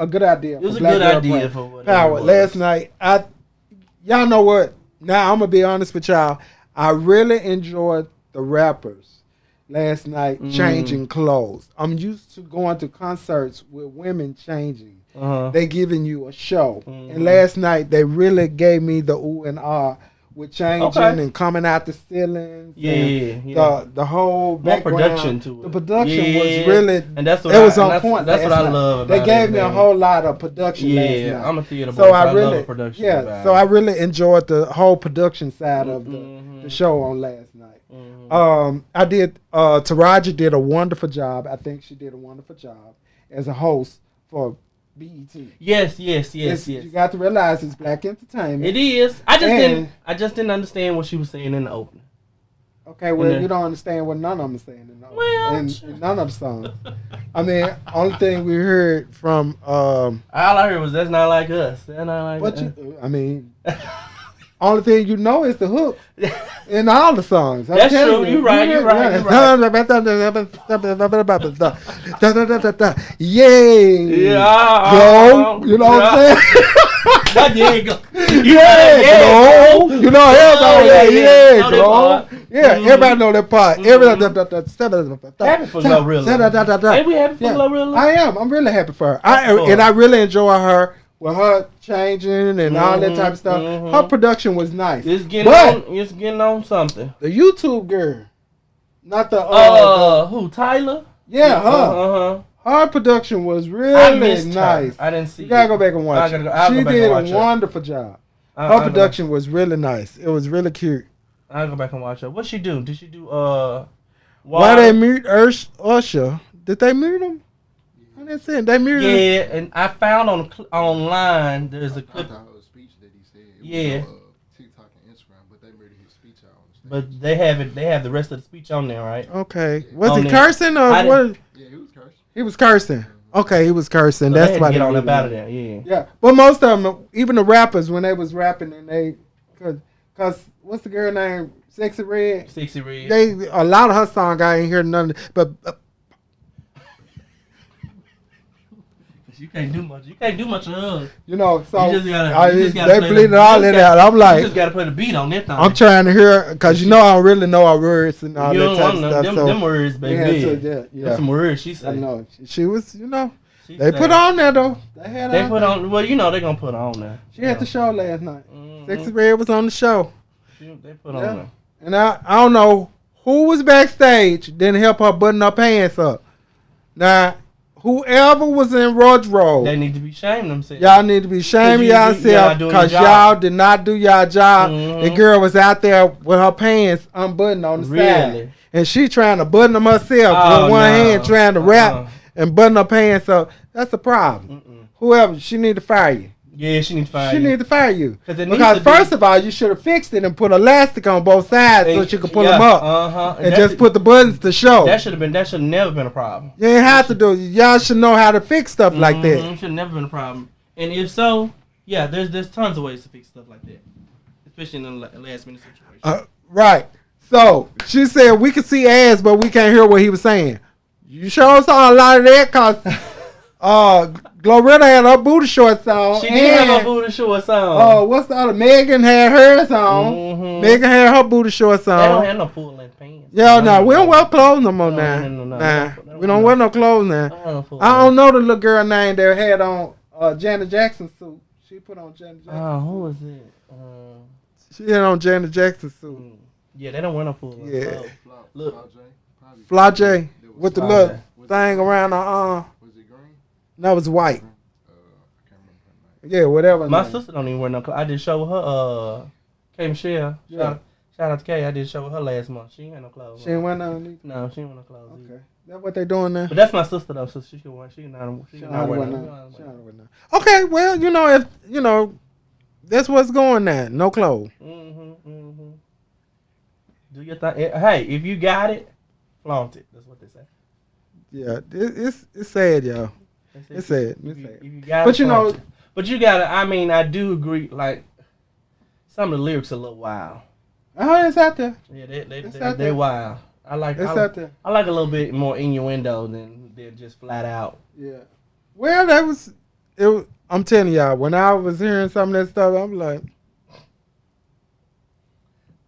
good idea. It was for a Black good Girl idea for what Power. it was. Last night, y'all know what? Now I'm gonna be honest with y'all. I really enjoyed the rappers last night changing clothes. I'm used to going to concerts with women changing. Uh-huh. They giving you a show, and last night they really gave me the ooh and ah with changing Okay. and coming out the ceilings. Yeah, and yeah. The whole More background. production to it. The production Yeah. was really. And that's what It was I, on and point. That's what last I night. love. They about gave it, me a man. whole lot of production last Yeah, night. I'm a theater boy. So I love really, a production. yeah. vibe. So I really enjoyed the whole production side of Mhm. the show on last night. Mhm. I did. Taraji did a wonderful job. I think she did a wonderful job as a host for BET. Yes. You got to realize it's black entertainment. It is. I And- just didn't understand what she was saying in the opening. Okay, well, then- you don't understand what none of them are saying in, Well, in sure. none of the songs. I mean, only thing we heard from All I heard was that's not like us. That's not like what us. you. I mean, only thing you know is the hook in all the songs. I'm That's telling true. You're right. Yay! Yeah. Go. You know what I'm saying? That yeah, go. Yeah, glow. You know, everybody yeah, like, yeah. yeah, Know that glow. part. Yeah, Mhm. everybody know that part. Mhm. Everybody. Happy for Glorilla. Ain't we happy for Glorilla? I am. I'm really happy for her. Of And I really enjoy her with her changing and all that type of stuff. mhm. Her production was nice. It's getting But- on. It's getting on something. The YouTube girl, not the Who? Tyler? yeah, her. Uh-huh. Her production was I really missed nice. her. I didn't see. You gotta it. go back and watch. I'll it. go She back did and a watch her. wonderful job. I'll Her go production was really nice. It was really cute. back- I'll go back and watch her. What she do? Did she do Why they mute Usher? Did they mute him? I didn't see him. They muted him. Yeah, and I found online there's a I clip, thought it was speech that he said. It Yeah. Was on, TikTok and Instagram, but they murdered his speech out on stage. but they have it. They have the rest of the speech on there, right? Okay. Was On he there. cursing or I what? Yeah, he was cursing. He was cursing. Okay, he was cursing. So they That's had why to get they on muted up out him. of there. Yeah. Yeah, but most of them, even the rappers, when they was rapping and they, cause what's the girl name? Sexy Red. 60 Red. They a lot of her song I ain't hear none. But You can't do much. You can't do much of her. you know, so You just gotta they play bleed the- all you in just out. I'm You like, just gotta put a beat on that thing. I'm trying to hear cause you know I don't really know our words and all You that don't type want of them, stuff. them, So them words, we had baby. to, That's yeah. some words she I said. know she was, you know, She they said- put on there though. They had They on put there. on. Well, you know they're gonna put on there. She had the show last night. Mhm. Sexy Red was on the show. They put Yeah. on there. And I don't know who was backstage didn't help her button her pants up. Now, whoever was in Road, They need to be shamed themselves. y'all need to be shaming you're not yourself doing because your y'all job. did not do y'all job. Mhm. The girl was out there with her pants unbuttoned on the side. Really? And she trying to button them herself Oh, with one no. hand, trying to wrap Uh-uh. and button her pants up. That's a problem. Mm-mm. Whoever, she need to fire you. Yeah, she needs to fire She you. need to fire you. It needs Because to be- first of all, you should have fixed it and put elastic on both sides so she could pull Yeah, them up. Uh-huh. And just put the buttons to show. That should have never been a problem. You ain't have to do it. Y'all should know how to fix stuff like that. Should have never been a problem. And if so, yeah, there's tons of ways to fix stuff like that, especially in a last minute situation. Right. So she said we could see ass, but we can't hear what he was saying. You sure saw a lot of that because Glorilla had her booty shorts on. She did have her booty shorts on. Oh, what's the other? Megan had hers on. Mhm. Megan had her booty shorts on. They don't have no full length pants. Yeah, no, we don't wear clothes no more No, now. no, no, Nah, no. we don't wear no clothes now. I don't know the little girl name that had on Janet Jackson suit. She put on Janet Jackson. Oh, who was it? She had on Janet Jackson suit. Yeah, they don't wear no full length Yeah. clothes. Look. Fly J with the Fly little J. thing around her arm. Was it green? No, it was white. I can't remember her name. Yeah, whatever. My name. sister don't even wear no clothes. I did show her K Michelle. Yeah. Shout out to Kay. I did show her last month. She ain't had no clothes. She ain't wear none either. No, she ain't wear no clothes. Okay. Either. That's what they doing now. But that's my sister though, so she can wear. She can not wear none. none. She don't wear none. Okay, well, if that's what's going now. No clothes. Do your thing. Hey, if you got it, flaunt it. That's what they say. Yeah, it's sad, y'all. It's sad. If It's sad. you got But it, you know, flaunt it. But you gotta. I mean, I do agree. Like some of the lyrics are a little wild. it's out there. Yeah, It's out they're there. wild. I like. It's out there. I like a little bit more innuendo than just flat out. Yeah. Well, that was it. I'm telling y'all, when I was hearing some of that stuff, I'm like,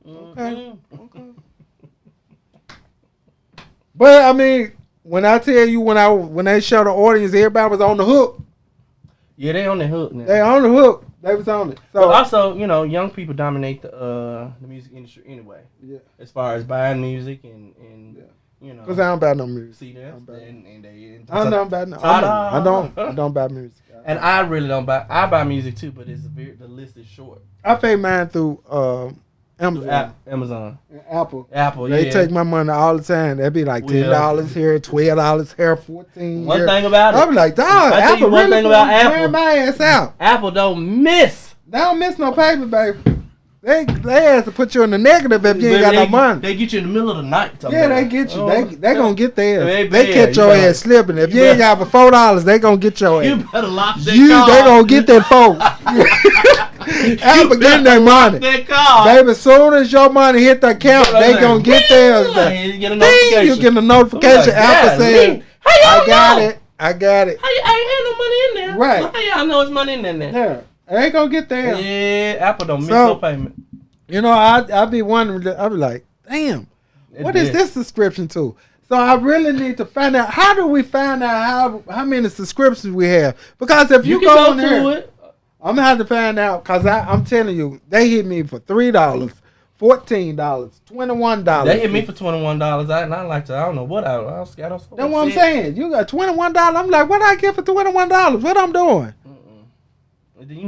okay. Okay. But I mean, when I tell you when they show the audience, everybody was on the hook. Yeah, they on the hook now. They on the hook. They was on it. But So also, young people dominate the music industry anyway. yeah, As far as buying music and because I don't buy no music. see that I'm bad. and they. I don't buy no. Ta-da. I don't buy music. And I really don't buy. I buy music too, but the list is short. I pay mine through Amazon, Amazon, and Apple. Apple. They Yeah. take my money all the time. That'd be like $10 here, $12 here, $14. One here. thing about I'll be it, like, dog, I tell Apple you one really thing about wearing Apple. my ass out. Apple don't miss. They don't miss no paper, baby. They have to put you in the negative if you ain't got no money. They get you in the middle of the night. Yeah, they get you. They gonna get theirs. They They bad. catch You your better- ass slipping. If you you ain't better- got for $4, they gonna get your You ass. better lock that They car. gonna get that phone. Apple getting their money. That car. Baby, as soon as your money hit the account, they gonna get theirs. You get a Ding, notification. you get a notification. Oh my Apple God, said, man. How y'all I got know? it. I got it. I ain't had no money in there. Right. How y'all know it's money in there? Yeah. They gonna get theirs. Yeah, Apple don't miss So- no payment. You know, I be wondering, I be like, damn, what is this subscription to? So I really need to find out, how do we find out how many subscriptions we have? Because if you, You go can on go there, to it. I'm gonna have to find out, because I'm telling you, they hit me for $3, $14, $21. They hit me for $21. I like to. I don't know what I don't. That's what I'm saying. You got $21. I'm like, what I get for $21? What I'm doing?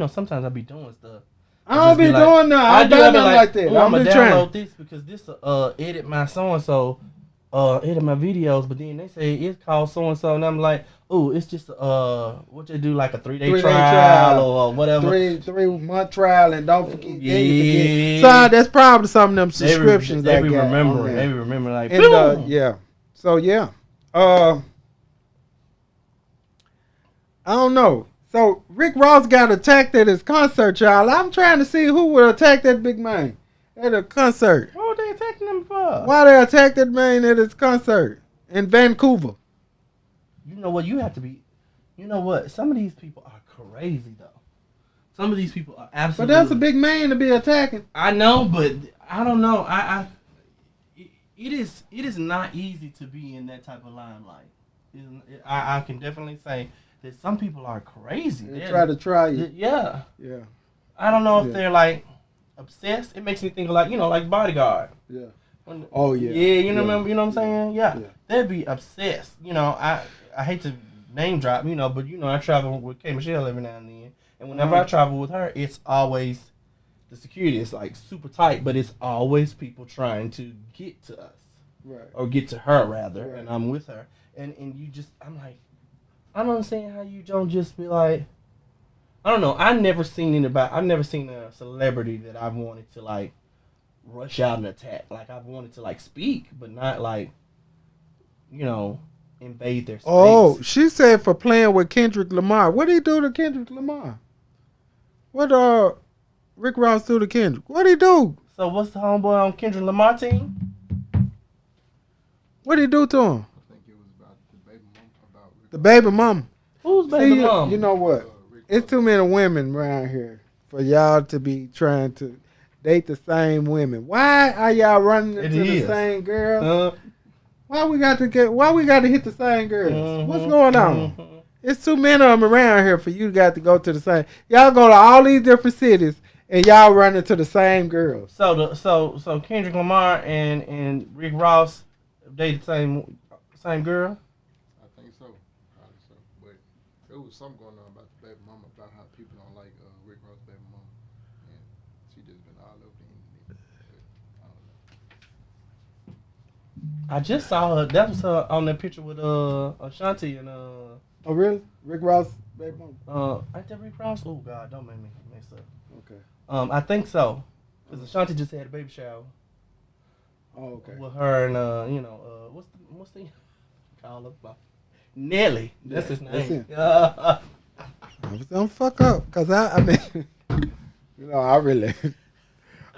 Sometimes I be doing stuff. I don't be doing that. I don't do nothing like that. I'm I'm gonna just download trying. this because this edit my so and so, edit my videos. But then they say it's called so and so, and I'm like, oh, it's just what they do, like a 3-day 3-day trial or whatever. 3-month trial, and don't forget. Yeah. Then you forget. So that's probably some of them subscriptions They that be got remembering. on They there. be remembering like, And, boom. yeah. So yeah. I don't know. So Rick Ross got attacked at his concert, y'all. I'm trying to see who would attack that big man at a concert. What were they attacking him for? Why they attacked that man at his concert in Vancouver? You know what? You have to be. You know what? Some of these people are crazy though. Some of these people are But absolutely. that's a big man to be attacking. I know, but I don't know. It is not easy to be in that type of limelight. I can definitely say that some people are crazy. They try you. Yeah. Yeah. I don't know if Yeah. they're like obsessed. It makes me think of like Bodyguard. Yeah. When- Oh yeah. Yeah, you know, Yeah. remember, you know what I'm saying? Yeah. Yeah. They'd be obsessed. I hate to name drop, but I travel with K Michelle every now and then, and whenever I travel with her, it's always the security is like super tight, but it's always people trying to get to us. Right. Or get to her rather, Right. and I'm with her, and I'm like, I don't understand how you don't just be like, I don't know. I've never seen a celebrity that I've wanted to like rush out and attack. Like I've wanted to like speak, but not like, invade their space. Oh, she said for playing with Kendrick Lamar. What did he do to Kendrick Lamar? What Rick Ross do to Kendrick? What did he do? So what's the homeboy on Kendrick Lamar team? What did he do to him? I think it was about the baby mom. About Rick The baby mama. Who's baby See, mom? you know what? Rick It's Ross. too many women around here for y'all to be trying to date the same women. Why are y'all running It into the is. same girl? Why we got to hit the same girls? What's going on? Mhm. It's too many of them around here for you got to go to the same. Y'all go to all these different cities and y'all run into the same girls. So Kendrick Lamar and Rick Ross dated the same girl. I think so. Probably so. But there was something going on about the baby mama, about how people don't like Rick Ross' baby mama. And she just been all over the internet. But, I don't know. I just saw her. That was her on that picture with Ashanti and Oh really? Rick Ross, baby mama. ain't that Rick Ross? Oh God, don't make me mess up. Okay. I think so, because Ashanti just had a baby shower Oh okay. with her and what's the call her? Nelly. That's his That's name. him. I was gonna fuck up because I mean, I really.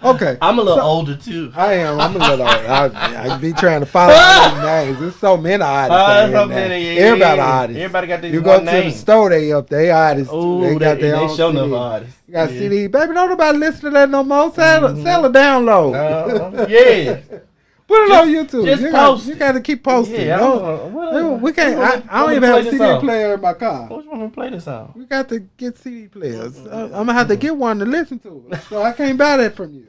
Okay. I'm a little older too. I am. I'm a little old. I be trying to follow all these names. There's so many artists. out here So now. many, yeah, Everybody yeah. artists. Everybody got this You one go to name. the store, they up. They artists. Oh, they got their own they show enough CD. artists. You got Yeah. CD. Baby, don't nobody listen to that no more. Sell a download. Yeah. Put it on YouTube. just you post you got to keep posting. Yeah, No, we can't. I don't even have a CD player in my car. Which one play this song? We got to get CD players. I'm gonna have to get one to listen to it. So I can't buy that from you.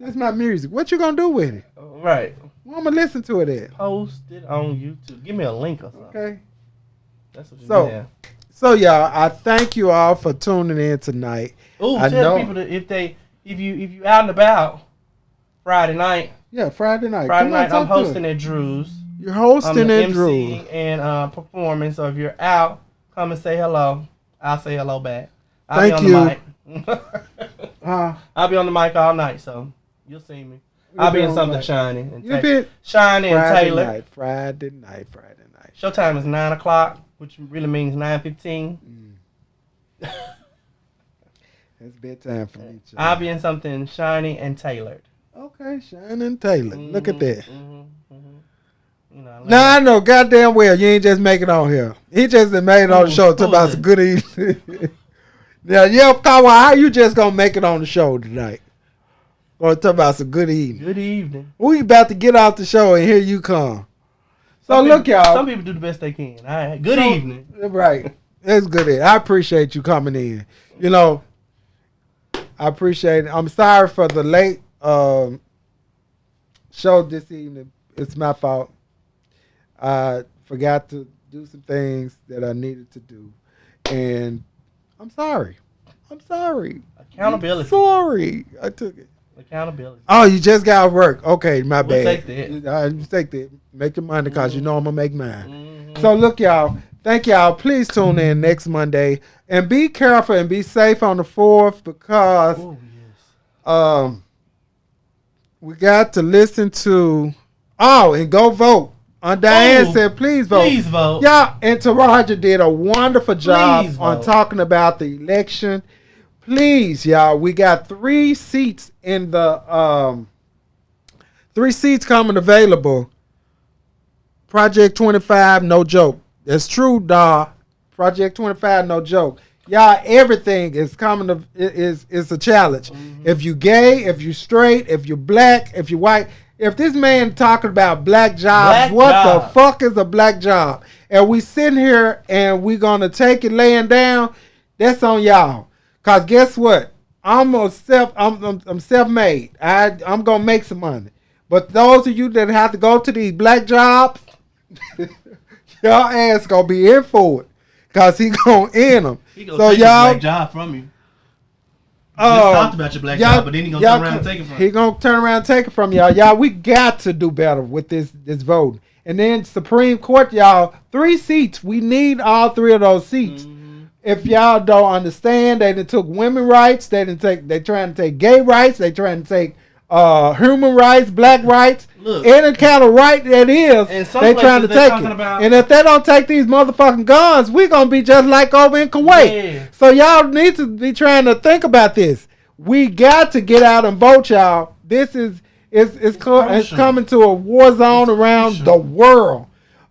That's my music. What you gonna do with it? Right. Where I'm gonna listen to it at? Post it on YouTube. Give me a link or something. Okay. That's what you So, need. So y'all, I thank you all for tuning in tonight. Ooh, I tell know- people that if you out and about Friday night. Yeah, Friday night. Friday Come on, night I'm talk to hosting us. at Drew's. You're I'm hosting the at MC Drew. and performing. So if you're out, come and say hello. I'll say hello back. I'll Thank be on the mic. I'll be on the mic all night, so you'll see me. I'll be in something shiny and You been Shiny and Friday Taylor. night. Friday night. Showtime is 9:00, which really means 9:15. It's bedtime for me. Too. I'll be in something shiny and tailored. Okay, Shannon Taylor. Look at that. I Now I know goddamn well you ain't just make it on here. He just done made it on the show. Talk who about is some it? good evening. Now, Kawa, how you just gonna make it on the show tonight? Gonna talk about some good evening. Good evening. We about to get off the show and here you come. So Some look, people- y'all. Some people do the best they can. All right. Good So- evening. Right. It's good. I appreciate you coming in. I appreciate it. I'm sorry for the late show this evening. It's my fault. I forgot to do some things that I needed to do. And I'm sorry. Accountability. Sorry. I took it. Accountability. Oh, you just got off work. Okay, my We'll bad. take that. You take that. Make your money because you know I'm going to make mine. Mhm. So look, y'all. Thank y'all. Please tune in next Monday. And be careful and be safe on the 4th because Oh, yes. we got to listen to... Oh, and go vote. Diane Oh, said, please vote. Please vote. Yeah, and Taraja did a wonderful job Please on vote. talking about the election. Please, y'all, we got 3 seats in the 3 seats coming available. Project 25, no joke. That's true, dawg. Project 25, no joke. Y'all, everything is coming to is a challenge. If you gay, if you straight, if you black, if you white. If this man talking about black jobs, Black what job. the fuck is a black job? And we sitting here and we gonna take it laying down, that's on y'all. Cause guess what? I'm self-made. I'm gonna make some money. But those of you that have to go to these black jobs, y'all ass gonna be in for it, cause he gonna end them. He gonna So take your y'all, black job from you. Just talked about your black job, but then he gonna turn around and take it from He you. gonna turn around and take it from y'all. Y'all, we got to do better with this voting. And then Supreme Court, y'all, 3 seats. We need all 3 of those seats. Mm-hmm. If y'all don't understand, they done took women rights. They trying to take gay rights. They trying to take human rights, black rights. Look. Any kind of right that is, And some they trying to places they're take it. talking about- And if they don't take these motherfucking guns, we gonna be just like over in Kuwait. Yeah. So y'all need to be trying to think about this. We got to get out and vote, y'all. This is it's crucial. coming to a war zone around crucial. the world.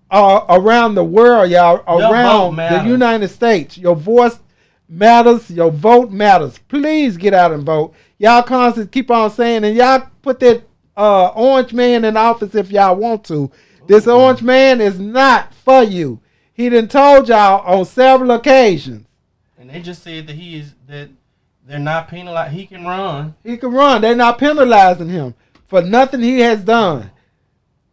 Around the world, y'all. Your vote Around the matters. United States. Your voice matters. Your vote matters. Please get out and vote. Y'all constantly keep on saying, and y'all put that orange man in office if y'all want to. This orange man is not for you. He done told y'all on several occasions. And they just said that they're not penalized. He can run. He can run. They're not penalizing him for nothing he has done.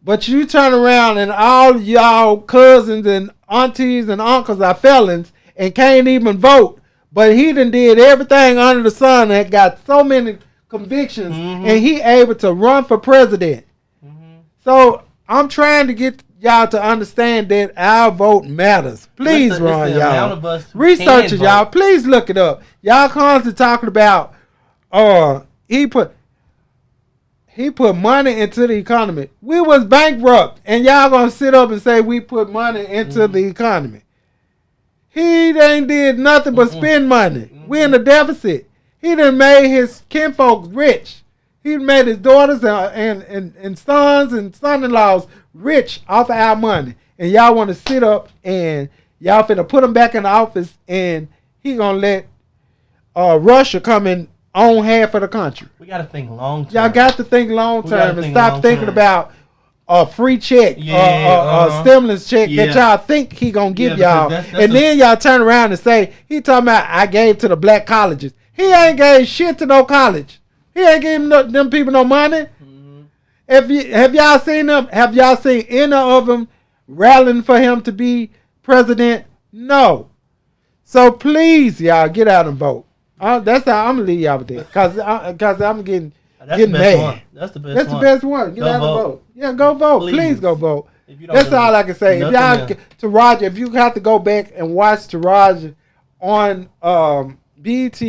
But you turn around and all y'all cousins and aunties and uncles are felons and can't even vote. But he done did everything under the sun and got so many convictions, Mhm. and he able to run for president. Mm-hmm. So I'm trying to get y'all to understand that our vote matters. Please It's run, the amount y'all. of us who Research can it, y'all. vote. Please look it up. Y'all constantly talking about he put money into the economy. We was bankrupt, and y'all gonna sit up and say we put money into the economy. He ain't did nothing but spend money. We in the deficit. He done made his kinfolks rich. He made his daughters and sons and son-in-laws rich off of our money. And y'all want to sit up and y'all finna put him back in the office, and he gonna let Russia come and own half of the country. We got to think long term. Y'all got to think long We gotta term and think stop long thinking term. about a free check, Yeah, a stimulus check Yeah. that y'all think he gonna give Yeah, y'all, because and then y'all turn around and say he talking about I gave to the black colleges. He ain't gave shit to no college. He ain't giving them people no money. Mhm. Have y'all seen them? Have y'all seen any of them rallying for him to be president? No. So please, y'all, get out and vote. That's how I'm gonna leave y'all with that, cause I'm getting That's getting the best mad. one. That's the best That's one. the best one. Get Go out vote. and vote. Yeah, go vote. Please, Please. go vote. If you don't That's do all I can say. If nothing y'all else. Taraji, if you have to go back and watch Taraji on BET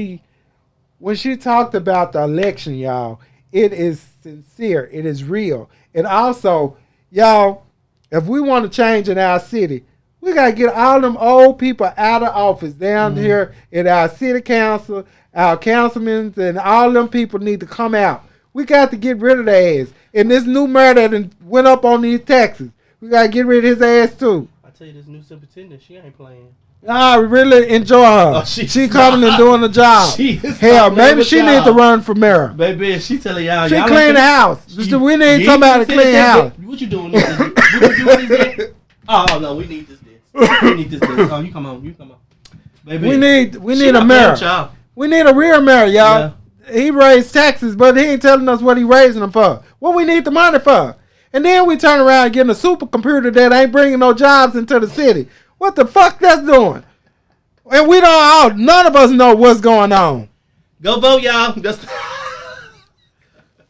when she talked about the election, y'all, it is sincere. It is real. And also, y'all, if we want to change in our city, we gotta get all them old people out of office down here in our city council, our councilmen, and all them people need to come out. We got to get rid of their ass. And this new mayor that done went up on these taxes, we gotta get rid of his ass too. I tell you, this new superintendent, she ain't playing. I really enjoy her. Oh, she coming and doing the job. She is Hell, not playing maybe with she y'all. need to run for mayor. Baby, she telling y'all. She y'all clean ain't the finna- house. She- We need you somebody to said clean the that, house. What you doing? What you doing this? Oh no, we need this. We need this. Oh, you come on. You come on. Baby, We need she a not playing mayor. with y'all. We need a real mayor, y'all. He raised taxes, but he ain't telling us what he raising them for. What we need the money for. And then we turn around and getting a supercomputer that ain't bringing no jobs into the city. What the fuck that's doing? And we don't none of us know what's going on. Go vote, y'all. That's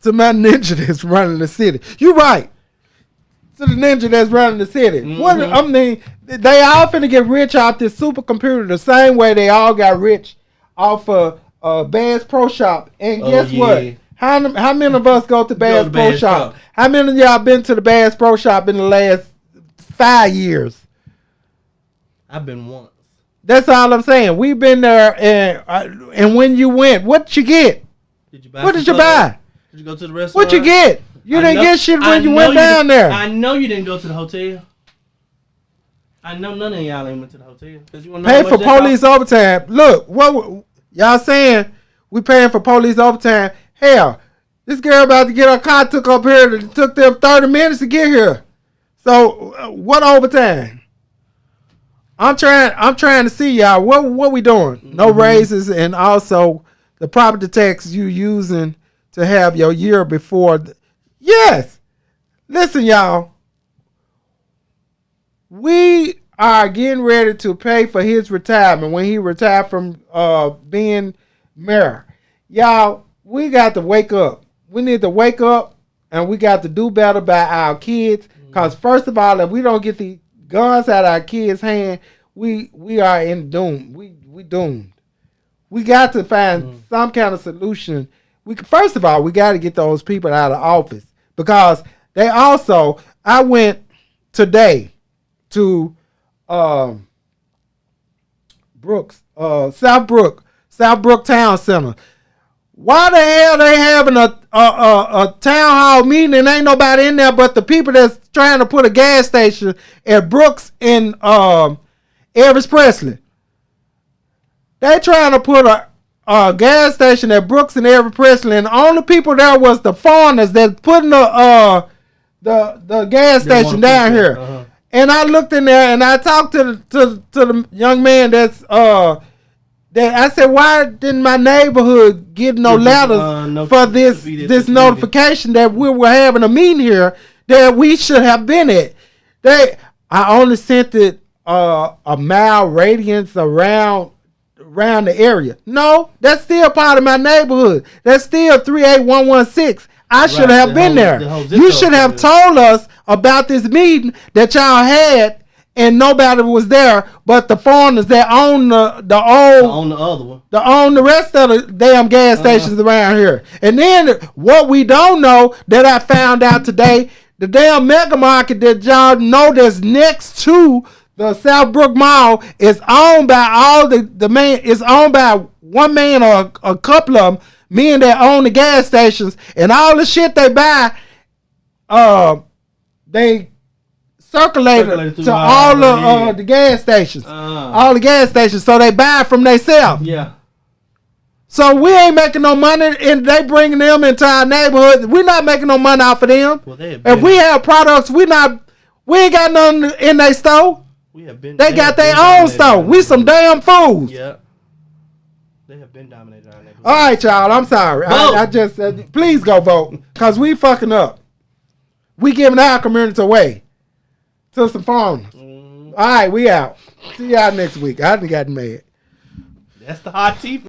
To my ninja that's running the city. You right. To the ninja that's running the city. What I mean, they all finna get rich off this supercomputer the same way they all got rich off of Bass Pro Shop. And Oh, guess what? yeah. How many of us go to Bass to Pro Bass Shop? Pro. How many of y'all been to the Bass Pro Shop in the last 5 years? I've been once. That's all I'm saying. We've been there, and when you went, what you get? Did you buy? What some did you clothes? buy? Did you go to the restaurant? What you get? You I didn't know- get shit I when you know went down there. I know you didn't go to the hotel. I know none of y'all ain't went to the hotel. 'Cause you wanna know Pay how for much that police cost? overtime. Look, what y'all saying? We paying for police overtime. Hell, this girl about to get her car took up here. It took them 30 minutes to get here. So what overtime? I'm trying to see y'all. What we doing? No raises, and also the property tax you using to have your year before. Yes. Listen, y'all. we are getting ready to pay for his retirement when he retired from being mayor. Y'all, we got to wake up. We need to wake up, and we got to do better by our kids. Because first of all, if we don't get the guns out of our kids' hand, we are in doom. We doomed. We got to find some kind of solution. First of all, we got to get those people out of office, because they also. I went today to Brooks, South Brook Town Center. Why the hell they having a town hall meeting and ain't nobody in there but the people that's trying to put a gas station at Brooks and Elvis Presley? They trying to put a gas station at Brooks and Elvis Presley, and the only people there was the foreigners that putting the gas station down here. Uh-huh. And I looked in there and I talked to the young man that's that I said, why didn't my neighborhood get no letters for this notification that we were having a meeting here that we should have been at? I only sent it a mile radius around the area. No, that's still part of my neighborhood. That's still 38116. I should have been there. You should have told us about this meeting that y'all had, and nobody was there but the foreigners that own the other one. That own the rest of the damn gas stations around here. And then what we don't know that I found out today, the damn mega market that y'all know that's next to the Southbrook Mall is owned by all the man. Is owned by one man or a couple of them. Men that own the gas stations, and all the shit they buy, they circulated to all the gas stations. All the gas stations, so they buy from themselves. Yeah. So we ain't making no money, and they bringing them into our neighborhood. We're not making no money off of them. Well, if we have products, we ain't got nothing in their store. They got their own store. We some damn fools. Yeah. They have been dominated our neighborhood. All right, y'all. I'm sorry. I just said, please go vote, because we fucking up. We giving our community away to some foreigners. All right, we out. See y'all next week. I done got mad. That's the hot tea.